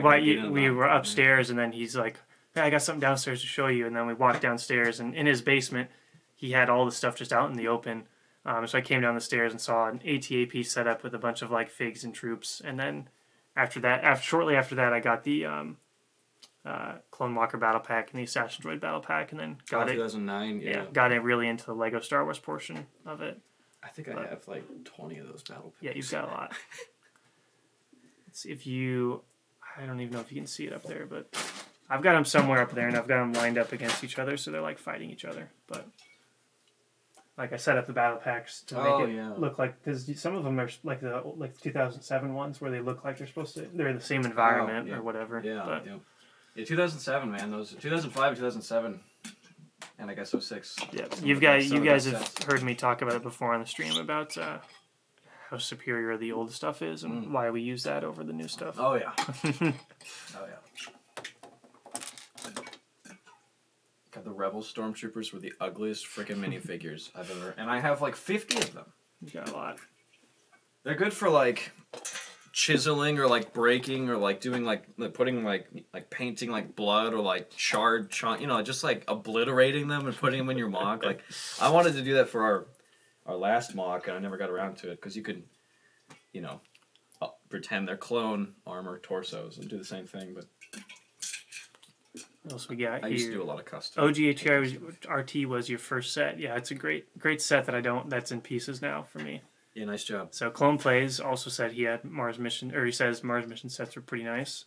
we were upstairs and then he's like, hey, I got something downstairs to show you. And then we walked downstairs and in his basement, he had all the stuff just out in the open. So I came down the stairs and saw an ATAP set up with a bunch of like figs and troops. And then shortly after that, I got the Clone Walker Battle Pack and the Assassin Droid Battle Pack, and then got 2009. Yeah, got it really into the Lego Star Wars portion of it. I think I have like 20 of those battle packs. Yeah, you've got a lot. Let's see if you. I don't even know if you can see it up there, but I've got them somewhere up there, and I've got them lined up against each other, so they're like fighting each other. But like I set up the battle packs to make it look like, because some of them are like the 2007 ones where they look like they're in the same environment or whatever. Yeah, yeah, 2007, man. Those 2005, 2007. And I guess 06. Yeah, you guys have heard me talk about it before on the stream about how superior the old stuff is and why we use that over the new stuff. Oh yeah. Oh yeah. God, the Rebel Stormtroopers were the ugliest freaking minifigures I've ever, and I have like 50 of them. You got a lot. They're good for like chiseling or like breaking or like doing like putting like painting like blood or like charred, just like obliterating them and putting them in your mock. Like I wanted to do that for our last mock and I never got around to it because you could, pretend they're clone armor torsos and do the same thing. But what else we got here? I used to do a lot of custom. OGHRT was your first set. Yeah, it's a great set that's in pieces now for me. Yeah, nice job. So Clone Plays also said he had Mars Mission, or he says Mars Mission sets are pretty nice.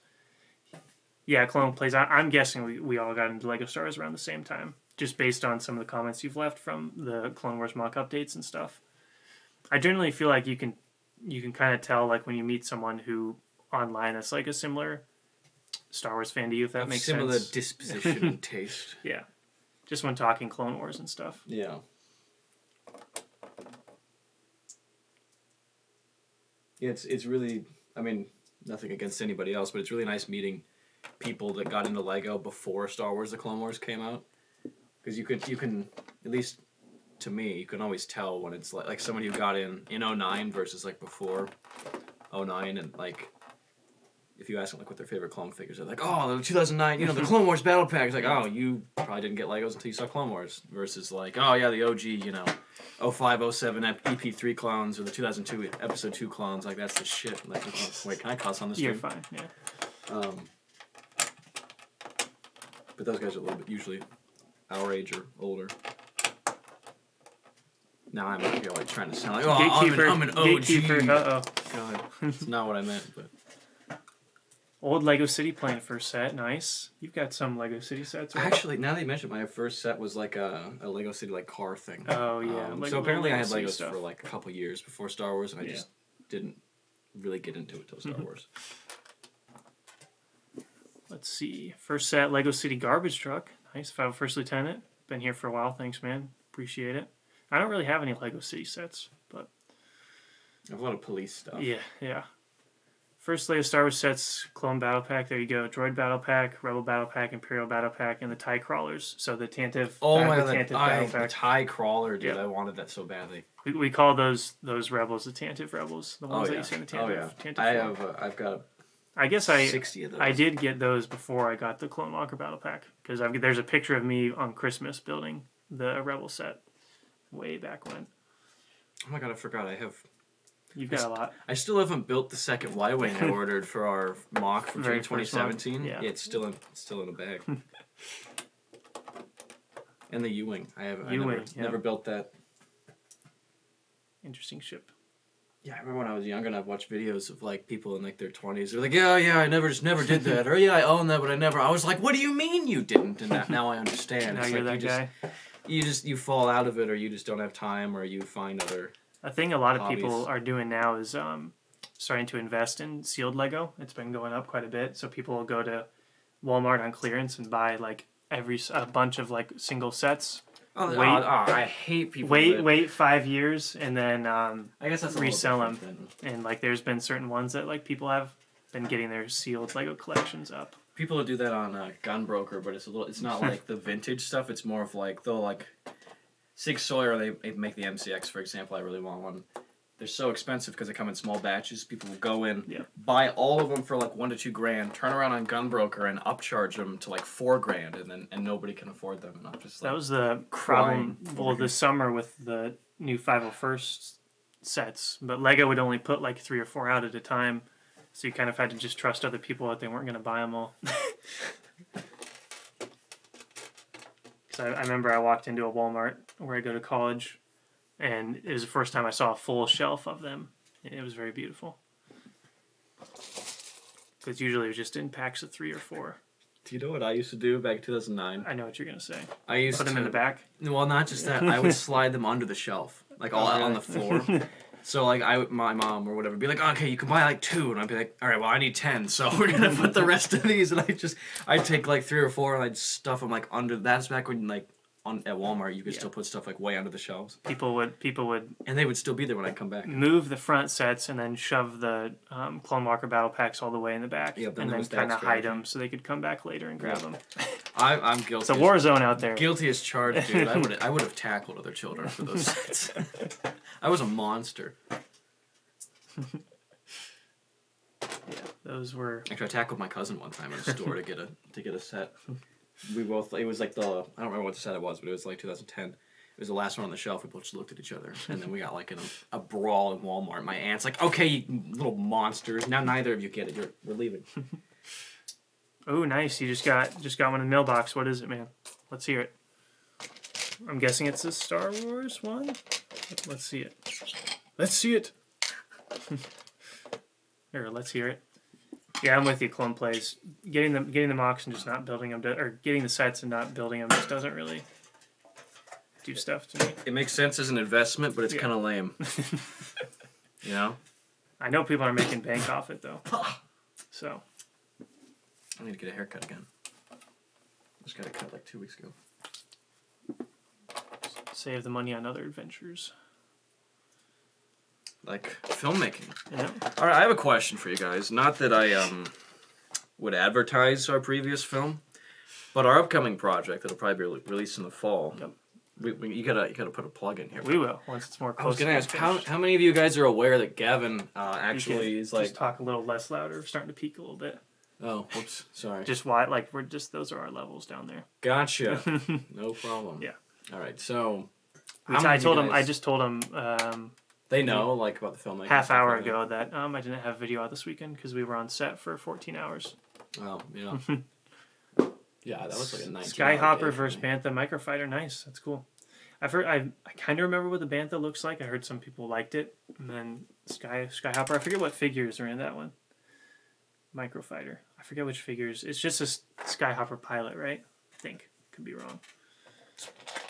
Yeah, Clone Plays. I'm guessing we all got into Lego Star Wars around the same time, just based on some of the comments you've left from the Clone Wars mock updates and stuff. I generally feel like you can kind of tell like when you meet someone who online that's like a similar Star Wars fan to you, if that makes sense. Similar disposition and taste. Yeah, just when talking Clone Wars and stuff. Yeah. Yeah, it's really, I mean, nothing against anybody else, but it's really nice meeting people that got into Lego before Star Wars The Clone Wars came out. Because you can, at least to me, you can always tell when it's like somebody who got in 09 versus like before 09, and like, if you ask them like what their favorite clone figures are, like, oh, the 2009, the Clone Wars Battle Pack. It's like, oh, you probably didn't get Legos until you saw Clone Wars. Versus like, oh yeah, the OG, 05, 07 EP3 clones or the 2002 Episode 2 clones. Like, that's the shit. Like, wait, can I cuss on this stream? You're fine, yeah. But those guys are a little bit usually our age or older. Now I'm like trying to sound like, oh, I'm an OG. Gatekeeper, God, that's not what I meant, but. Old Lego City Planet first set, nice. You've got some Lego City sets, right? Actually, now that you mention it, my first set was like a Lego City like car thing. Oh yeah. So apparently I had Legos for like a couple years before Star Wars, and I just didn't really get into it till Star Wars. Let's see. First set, Lego City Garbage Truck. Nice. First Lieutenant. Been here for a while. Thanks, man. Appreciate it. I don't really have any Lego City sets, but... I have a lot of police stuff. Yeah. First Lego Star Wars sets, Clone Battle Pack. There you go. Droid Battle Pack, Rebel Battle Pack, Imperial Battle Pack, and the TIE Crawlers. So the Tantive... Oh my god, the TIE Crawler, dude. Yep. I wanted that so badly. We call those Rebels the Tantive Rebels. The ones that you see in the Tantive. Tantive I've got... I guess 60 of those. I did get those before I got the Clone Walker Battle Pack, because there's a picture of me on Christmas building the Rebel set way back when. Oh my god, I forgot. You've got a lot. I still haven't built the second Y-Wing I ordered for our mock for 2017. Yeah, it's still in a bag. And the U-Wing. I never built that. Interesting ship. Yeah, I remember when I was younger and I'd watch videos of like people in like their 20s. They're like, yeah, I never did that, or yeah, I own that, but I was like, what do you mean you didn't? And now I understand. Now it's you're like that guy. You fall out of it, or you just don't have time, or you find other. A thing a lot of hobbies. people are doing now is starting to invest in sealed Lego. It's been going up quite a bit, so people will go to Walmart on clearance and buy like a bunch of like single sets. I hate people. Wait 5 years and then I guess that's resell them. And like, there's been certain ones that like people have been getting their sealed Lego collections up. People will do that on Gunbroker, but it's not like the vintage stuff. It's more of like they'll like Sig Sauer. They make the MCX, for example. I really want one. They're so expensive because they come in small batches. People will go in, buy all of them for like $1 to $2 grand, turn around on Gunbroker and upcharge them to like $4 grand, and nobody can afford them. And I'm just like, that was the problem. Well, this summer with the new 501st sets, but Lego would only put like 3 or 4 out at a time, so you kind of had to just trust other people that they weren't going to buy them all. So I remember I walked into a Walmart where I go to college. And it was the first time I saw a full shelf of them. It was very beautiful. Because usually it was just in packs of 3 or 4. Do you know what I used to do back in 2009? I know what you're going to say. I used Put them in the back? Well, not just that. I would slide them under the shelf, like all on the floor. So like my mom or whatever would be like, okay, you can buy like 2, and I'd be like, all right, well I need 10, so we're gonna put the rest of these, and I'd take like 3 or 4 and I'd stuff them like under. That's back when like. At Walmart, you could still put stuff like way under the shelves. People would, and they would still be there when I come back. Move the front sets and then shove the Clone Walker Battle Packs all the way in the back, and then kind of hide them so they could come back later and grab them. I'm guilty. It's a war zone out there. Guilty as charged, dude. I would have tackled other children for those sets. I was a monster. Yeah, those were. Actually, I tackled my cousin one time in a store to get a set. We both, it was like I don't remember what the set it was, but it was like 2010. It was the last one on the shelf. We both just looked at each other, and then we got like in a brawl in Walmart. My aunt's like, okay, you little monsters. Now neither of you get it. We're leaving. Oh, nice. You just got one in the mailbox. What is it, man? Let's hear it. I'm guessing it's a Star Wars one. Let's see it. Let's see it. Here, let's hear it. Yeah, I'm with you, Clone Plays. Getting the mocks and just not building them, or getting the sets and not building them just doesn't really do stuff to me. It makes sense as an investment, but it's kind of lame. You know? I know people are making bank off it, though. So. I need to get a haircut again. I just got a cut like 2 weeks ago. Save the money on other adventures. Like filmmaking. Yeah. All right, I have a question for you guys. Not that I would advertise our previous film, but our upcoming project that'll probably be released in the fall. Yep. You gotta put a plug in here. We will once it's more close. I was gonna ask how many of you guys are aware that Gavin actually is like just talk a little less louder, starting to peak a little bit. Oh, whoops, sorry. Just why those are our levels down there. Gotcha. No problem. Yeah. All right, so I just told him. They know, like, about the filmmaking. Half hour ago that I didn't have video out this weekend because we were on set for 14 hours. Oh, yeah. Yeah, that was like a 19 Skyhopper versus Bantha Microfighter. Nice. That's cool. I've heard. I kind of remember what the Bantha looks like. I heard some people liked it. And then Skyhopper. I forget what figures are in that one. Microfighter. I forget which figures. It's just a Skyhopper pilot, right? I think. Could be wrong.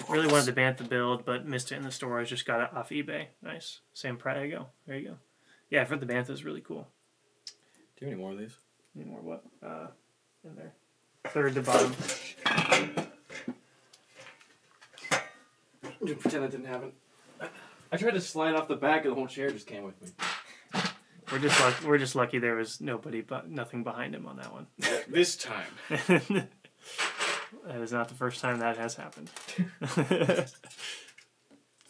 Really wanted the Bantha build, but missed it in the store. I just got it off eBay. Nice. Same price. There you go. There you go. Yeah, I've heard the Bantha is really cool. Do you have any more of these? Any more what? In there. Third to bottom. Just pretend I didn't have it. I tried to slide off the back and the whole chair just came with me. We're just lucky there was nothing behind him on that one. This time. That is not the first time that has happened. If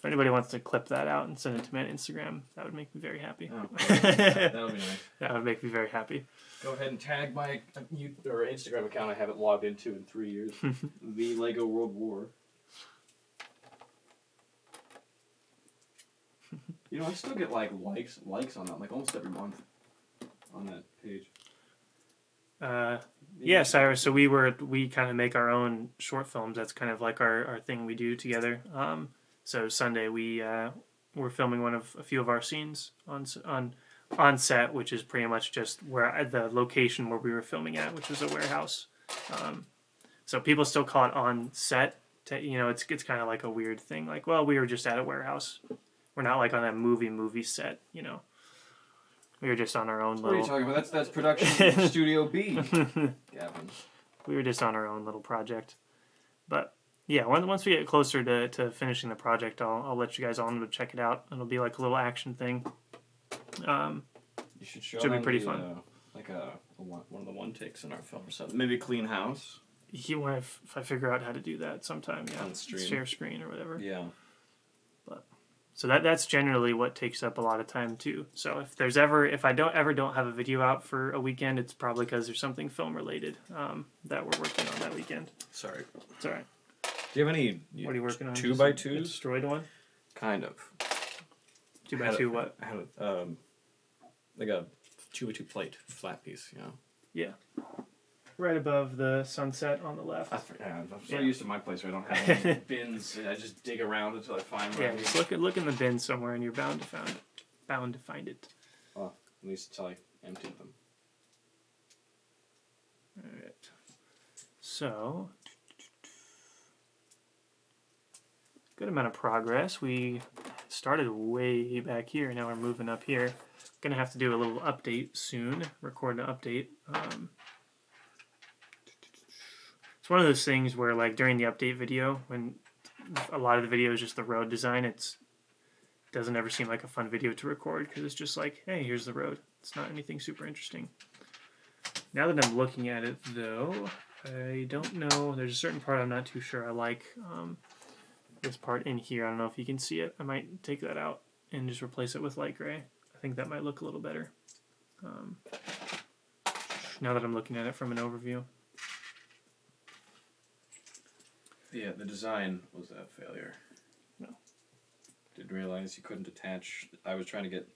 anybody wants to clip that out and send it to me on Instagram, that would make me very happy. Oh, that would be nice. That would make me very happy. Go ahead and tag my Instagram account I haven't logged into in 3 years. The Lego World War. You know, I still get like likes on that, like almost every month on that page. Yeah, Cyrus. So we kind of make our own short films. That's kind of like our thing we do together. So Sunday we're filming a few of our scenes on set, which is pretty much just where the location where we were filming at, which was a warehouse. So people still call it on set. It's kind of like a weird thing. Like, well, we were just at a warehouse. We're not like on a movie set. We were just on our own little... What are you talking about? That's production Studio B, Gavin. We were just on our own little project. But, yeah, once we get closer to finishing the project, I'll let you guys all know to check it out. It'll be like a little action thing. You should be pretty fun. Like one of the one-takes in our film or something. Maybe clean house. If I figure out how to do that sometime, yeah. On the stream. Share screen or whatever. Yeah. So that's generally what takes up a lot of time too. So if I don't have a video out for a weekend, it's probably because there's something film related that we're working on that weekend. Sorry. It's all right. Do you have any? What are you working on? 2x2s? Destroyed one. Kind of. 2x2 what? I had like a 2x2 plate, flat piece. Yeah. Right above the sunset on the left. I'm so used to my place where I don't have any bins. I just dig around until I find one. Yeah, just look in the bin somewhere and you're bound to find it. Well, at least until I emptied them. Alright. So, good amount of progress. We started way back here. Now we're moving up here. Gonna have to do a little update soon. Record an update. It's one of those things where, like, during the update video, when a lot of the video is just the road design, it doesn't ever seem like a fun video to record because it's just like, hey, here's the road. It's not anything super interesting. Now that I'm looking at it, though, I don't know. There's a certain part I'm not too sure I like. This part in here, I don't know if you can see it. I might take that out and just replace it with light gray. I think that might look a little better. Now that I'm looking at it from an overview. Yeah, the design was a failure. No. Didn't realize you couldn't attach. I was trying to get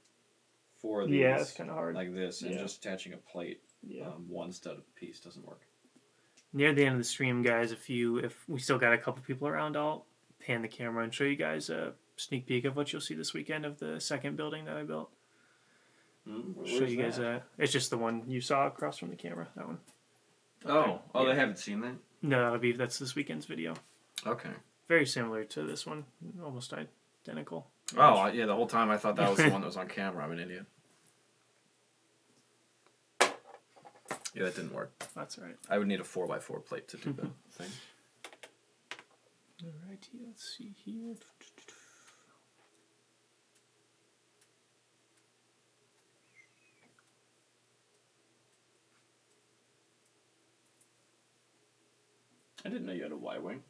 4 of these. Yeah, it's kind of hard. Like this, and just attaching a plate, yeah. One stud piece doesn't work. Near the end of the stream, guys, if we still got a couple people around, I'll pan the camera and show you guys a sneak peek of what you'll see this weekend of the second building that I built. Show you guys it's just the one you saw across from the camera, that one. Oh, they haven't seen that? No, that's this weekend's video. Okay. Very similar to this one, almost identical. Oh, yeah, the whole time I thought that was the one that was on camera. I'm an idiot. Yeah, that didn't work. That's all right. I would need a 4x4 plate to do the thing. Alrighty, let's see here. I didn't know you had a Y-Wing.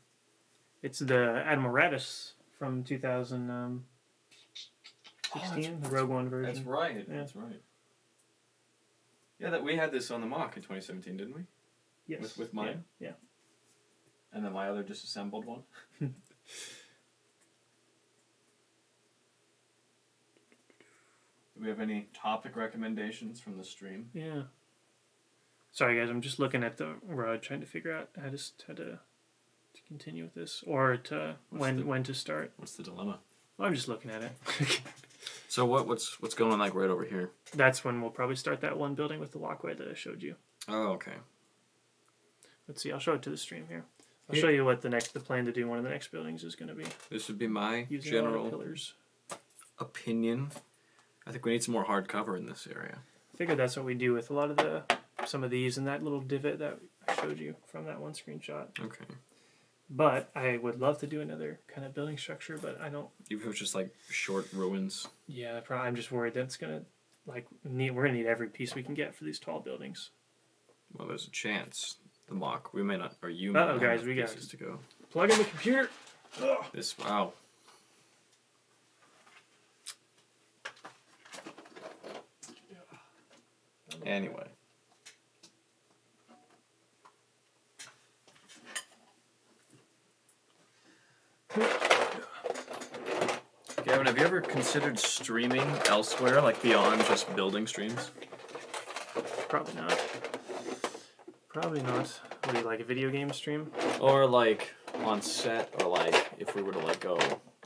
It's the Admiratus from 2016, the Rogue One version. That's right. Yeah. That's right. Yeah, we had this on the mock in 2017, didn't we? Yes. With mine? Yeah. And then my other disassembled one? Do we have any topic recommendations from the stream? Yeah. Sorry, guys. I'm just looking at the road, trying to figure out how to continue with this, or when to start. What's the dilemma? Well, I'm just looking at it. So what's going on like right over here? That's when we'll probably start that one building with the walkway that I showed you. Oh, okay. Let's see. I'll show it to the stream here. I'll show you what the plan to do one of the next buildings is going to be. This would be my using general pillars. Opinion. I think we need some more hard cover in this area. I figured that's what we do with a lot of some of these and that little divot that I showed you from that one screenshot. Okay. But I would love to do another kind of building structure, but I don't. Even if it's just like short ruins. Yeah, I'm just worried that it's gonna we're gonna need every piece we can get for these tall buildings. Well, there's a chance. The mock, we may not, or you may not guys, have we got pieces to go. Plug in the computer. Ugh. Wow. Anyway. Gavin, have you ever considered streaming elsewhere, like beyond just building streams? Probably not. Probably not. What do you like, a video game stream? Or like on set, or like if we were to like go,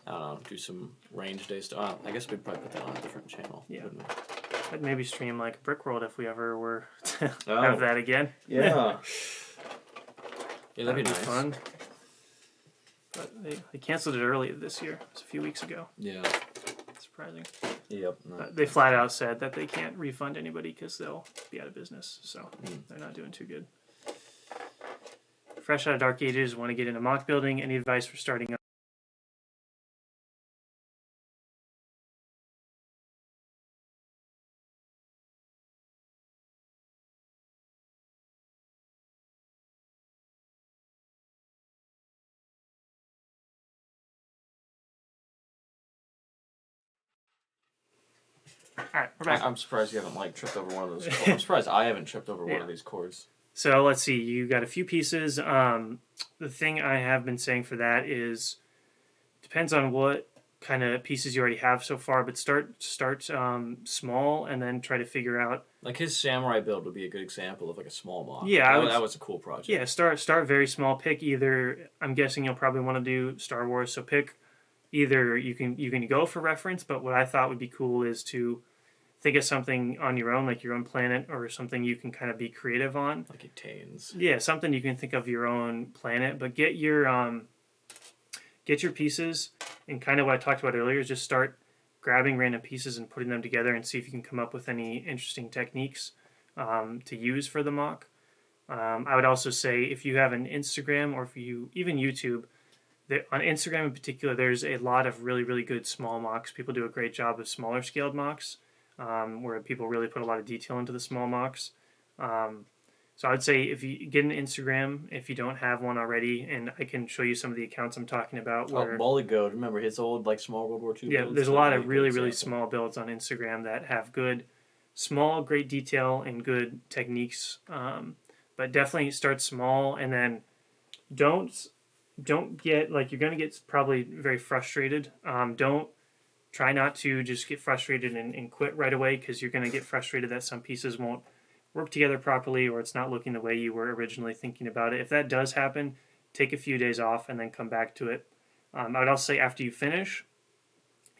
I don't know, do some range day stuff. I guess we'd probably put that on a different channel. Yeah. Wouldn't we? I'd maybe stream like Brick World if we ever were to have that again. Yeah. Yeah, that'd be nice. Fun. But they canceled it early this year. It was a few weeks ago. Yeah. Surprising. Yep. They flat out said that they can't refund anybody because they'll be out of business. So they're not doing too good. Fresh out of Dark Ages, want to get into mock building. Any advice for starting up? Alright, we're back. I'm surprised you haven't like tripped over one of those cords. I'm surprised I haven't tripped over one of these cords. So let's see, you got a few pieces. The thing I have been saying for that is, depends on what kind of pieces you already have so far, but start small and then try to figure out. Like his samurai build would be a good example of like a small mock. Yeah, that was a cool project. Yeah, start very small. Pick either. I'm guessing you'll probably want to do Star Wars, so pick either. You can go for reference, but what I thought would be cool is to think of something on your own, like your own planet, or something you can kind of be creative on. Like Etanes. Yeah, something you can think of your own planet, but get your pieces, and kind of what I talked about earlier is just start grabbing random pieces and putting them together and see if you can come up with any interesting techniques to use for the mock. I would also say if you have an Instagram or if you even YouTube, on Instagram in particular, there's a lot of really, really good small mocks. People do a great job of smaller scaled mocks. Where people really put a lot of detail into the small mocks. So I would say if you get an Instagram, if you don't have one already, and I can show you some of the accounts I'm talking about. Where, Molly Goat, remember his old like small World War II yeah, builds? there's a lot of really, really small builds on Instagram that have good, small, great detail and good techniques. But definitely start small, and then don't get, like, you're going to get probably very frustrated. Try not to just get frustrated and quit right away, because you're going to get frustrated that some pieces won't work together properly or it's not looking the way you were originally thinking about it. If that does happen, take a few days off and then come back to it. I would also say after you finish,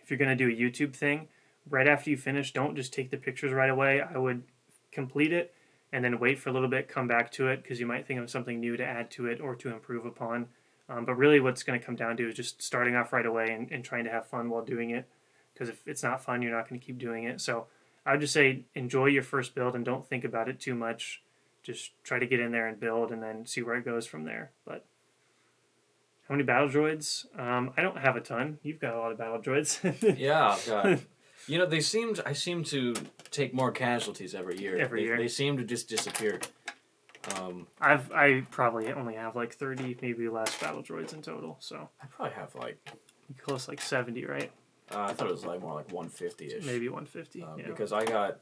if you're going to do a YouTube thing, right after you finish, don't just take the pictures right away. I would complete it and then wait for a little bit, come back to it, because you might think of something new to add to it or to improve upon. But really what's going to come down to is just starting off right away and trying to have fun while doing it. Because if it's not fun, you're not going to keep doing it. So I would just say enjoy your first build and don't think about it too much. Just try to get in there and build and then see where it goes from there. But how many battle droids? I don't have a ton. You've got a lot of battle droids. Yeah, I've got. You know, I seem to take more casualties every year. They seem to just disappear. I probably only have like 30, maybe less battle droids in total. So I probably have like close, like 70, right? I thought it was like more like 150-ish. Maybe 150. Yeah. Because I got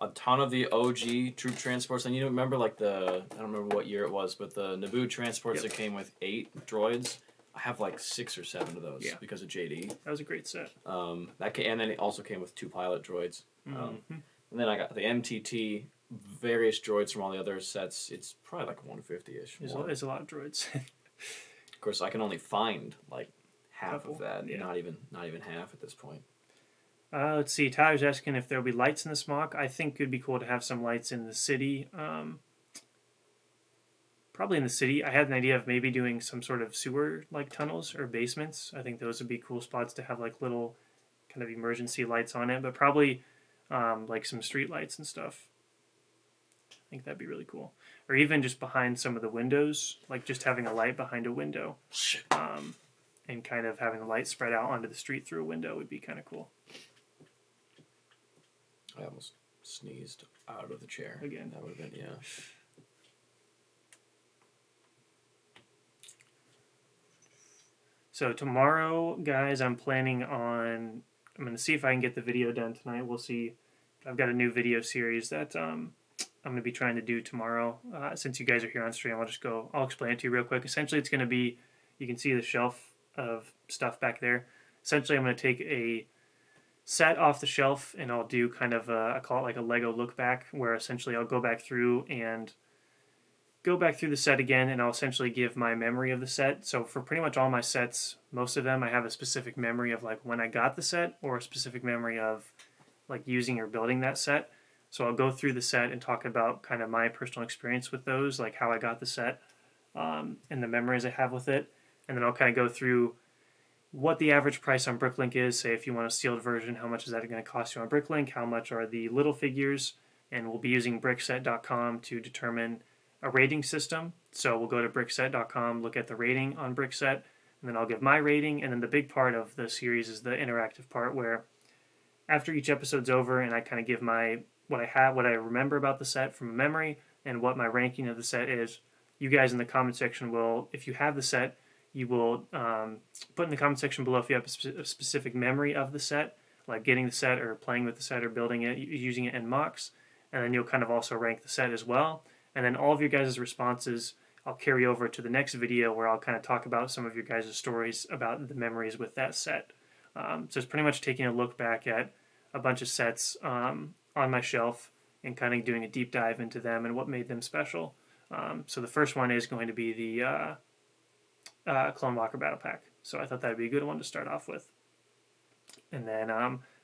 a ton of the OG troop transports, and you remember like I don't remember what year it was, but the Naboo transports that came with 8 droids. I have like 6 or 7 of those because of JD. That was a great set. And then it also came with 2 pilot droids. Mm-hmm. And then I got the MTT, various droids from all the other sets. It's probably like 150-ish. There's a lot of droids. Of course, I can only find like half of that. Yeah. Not even half at this point. Let's see. Tyler's asking if there'll be lights in this mock. I think it'd be cool to have some lights in the city. Probably in the city. I had an idea of maybe doing some sort of sewer like tunnels or basements. I think those would be cool spots to have like little kind of emergency lights on it, but probably like some street lights and stuff. I think that'd be really cool. Or even just behind some of the windows, like just having a light behind a window. And kind of having the light spread out onto the street through a window would be kind of cool. I almost sneezed out of the chair. Again. That would have been, yeah. So tomorrow, guys, I'm going to see if I can get the video done tonight. We'll see. I've got a new video series that I'm going to be trying to do tomorrow. Since you guys are here on stream, I'll explain it to you real quick. Essentially, it's going to be, you can see the shelf of stuff back there. Essentially, I'm going to take a set off the shelf and I'll do kind of I call it like a Lego look back, where essentially I'll go back through the set again, and I'll essentially give my memory of the set. So for pretty much all my sets, most of them, I have a specific memory of like when I got the set, or a specific memory of like using or building that set. So I'll go through the set and talk about kind of my personal experience with those, like how I got the set, and the memories I have with it. And then I'll kind of go through what the average price on Bricklink is. Say if you want a sealed version, how much is that going to cost you on Bricklink? How much are the little figures? And we'll be using brickset.com to determine a rating system. So we'll go to brickset.com, look at the rating on Brickset, and then I'll give my rating. And then the big part of the series is the interactive part, where after each episode's over and I kind of give what I remember about the set from memory and what my ranking of the set is, you guys in the comment section will, if you have the set, you will put in the comment section below if you have a specific memory of the set, like getting the set or playing with the set or building it, using it in mocks, and then you'll kind of also rank the set as well. And then all of your guys' responses I'll carry over to the next video, where I'll kind of talk about some of your guys' stories about the memories with that set. So it's pretty much taking a look back at a bunch of sets on my shelf and kind of doing a deep dive into them and what made them special. So the first one is going to be the Clone Walker Battle Pack. So I thought that would be a good one to start off with. And then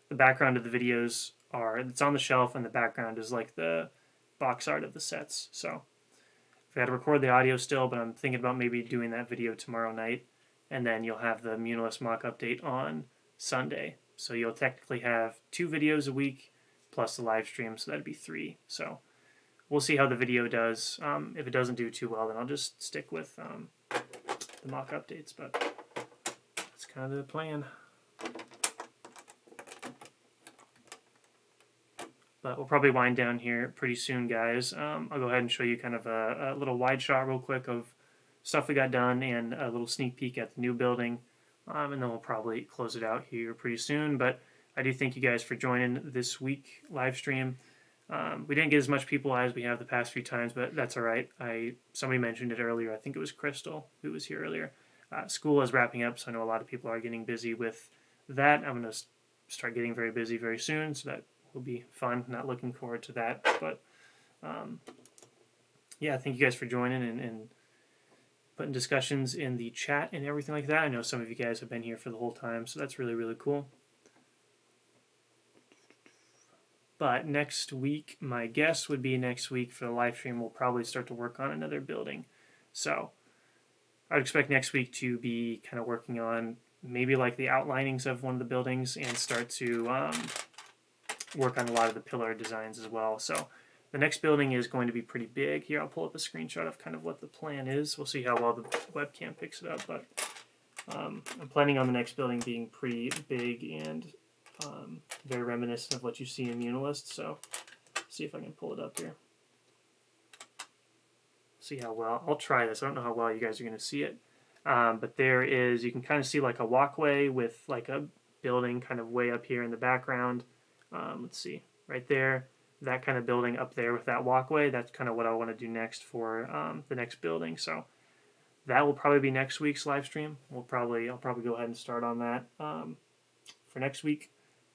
the background of the videos it's on the shelf, and the background is like the box art of the sets. So I got to record the audio still, but I'm thinking about maybe doing that video tomorrow night, and then you'll have the Muunilinst mock update on Sunday. So you'll technically have 2 videos a week plus the live stream, so that'd be 3. So we'll see how the video does. If it doesn't do too well, then I'll just stick with the mock updates, but that's kind of the plan. But we'll probably wind down here pretty soon, guys. I'll go ahead and show you kind of a little wide shot real quick of stuff we got done and a little sneak peek at the new building. And then we'll probably close it out here pretty soon. But I do thank you guys for joining this week live stream. We didn't get as much people as we have the past few times, but that's all right. Somebody mentioned it earlier. I think it was Crystal who was here earlier. School is wrapping up, so I know a lot of people are getting busy with that. I'm going to start getting very busy very soon, so that will be fun. Not looking forward to that, but yeah, thank you guys for joining and putting discussions in the chat and everything like that. I know some of you guys have been here for the whole time, so that's really, really cool. But next week, my guess would be next week for the live stream, we'll probably start to work on another building. So I would expect next week to be kind of working on maybe like the outlinings of one of the buildings and start to work on a lot of the pillar designs as well. So the next building is going to be pretty big. Here, I'll pull up a screenshot of kind of what the plan is. We'll see how well the webcam picks it up, but I'm planning on the next building being pretty big and very reminiscent of what you see in Muunilinst. So see if I can pull it up here. See how well. I'll try this. I don't know how well you guys are going to see it. But there is, you can kind of see like a walkway with like a building kind of way up here in the background. Let's see, right there, that kind of building up there with that walkway. That's kind of what I want to do next for the next building. So that will probably be next week's live stream. I'll probably go ahead and start on that for next week.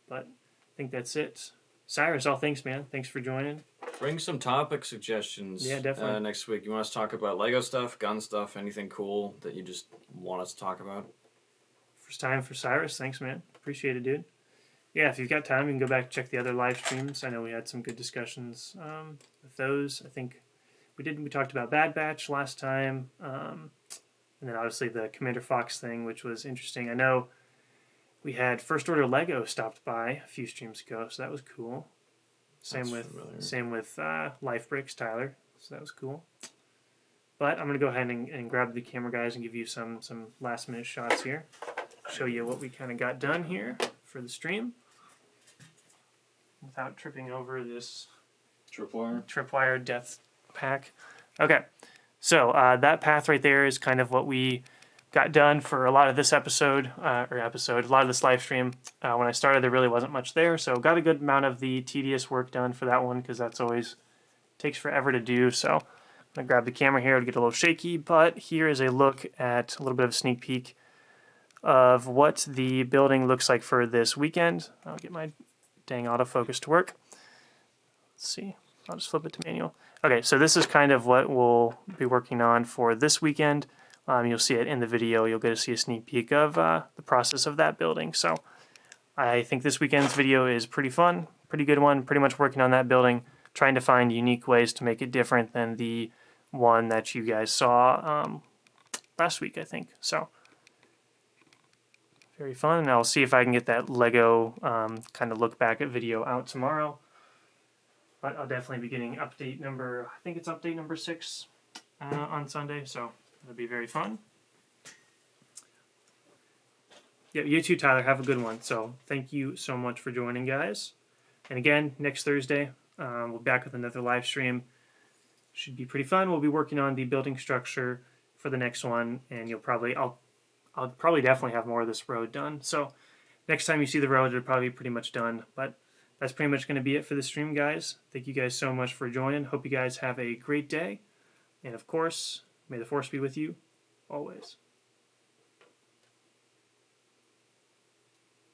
But I think that's it. Cyrus, thanks, man. Thanks for joining. Bring some topic suggestions. Yeah, definitely. Next week. You want us to talk about Lego stuff, gun stuff, anything cool that you just want us to talk about? First time for Cyrus. Thanks, man. Appreciate it, dude. yeah, if you've got time, you can go back and check the other live streams. I know we had some good discussions with those. I think we talked about Bad Batch last time, and then obviously the Commander Fox thing, which was interesting. I know we had First Order Lego stopped by a few streams ago, so that was cool. Same with Life Bricks Tyler, so that was cool. But I'm gonna go ahead and grab the camera, guys, and give you some last minute shots here. Show you what we kind of got done here for the stream without tripping over this tripwire death pack. Okay, so that path right there is kind of what we got done for a lot of this episode, a lot of this live stream. When I started, there really wasn't much there, so got a good amount of the tedious work done for that one, because that's always takes forever to do. So I'm gonna grab the camera here to get a little shaky, but here is a look at a little bit of a sneak peek of what the building looks like for this weekend. I'll get my dang autofocus to work. Let's see, I'll just flip it to manual. Okay, so this is kind of what we'll be working on for this weekend. You'll see it in the video. You'll get to see a sneak peek of the process of that building. So I think this weekend's video is pretty fun, pretty good one, pretty much working on that building, trying to find unique ways to make it different than the one that you guys saw last week, I think. So very fun, and I'll see if I can get that Lego kind of look back at video out tomorrow. But I'll definitely be getting update number, I think it's update number 6 on Sunday, so it'll be very fun. Yeah, you too, Tyler. Have a good one. So thank you so much for joining, guys. And again, next Thursday, we'll be back with another live stream. Should be pretty fun. We'll be working on the building structure for the next one, and I'll probably definitely have more of this road done. So next time you see the road, it'll probably be pretty much done. But that's pretty much going to be it for the stream, guys. Thank you guys so much for joining. Hope you guys have a great day. And of course, may the Force be with you always.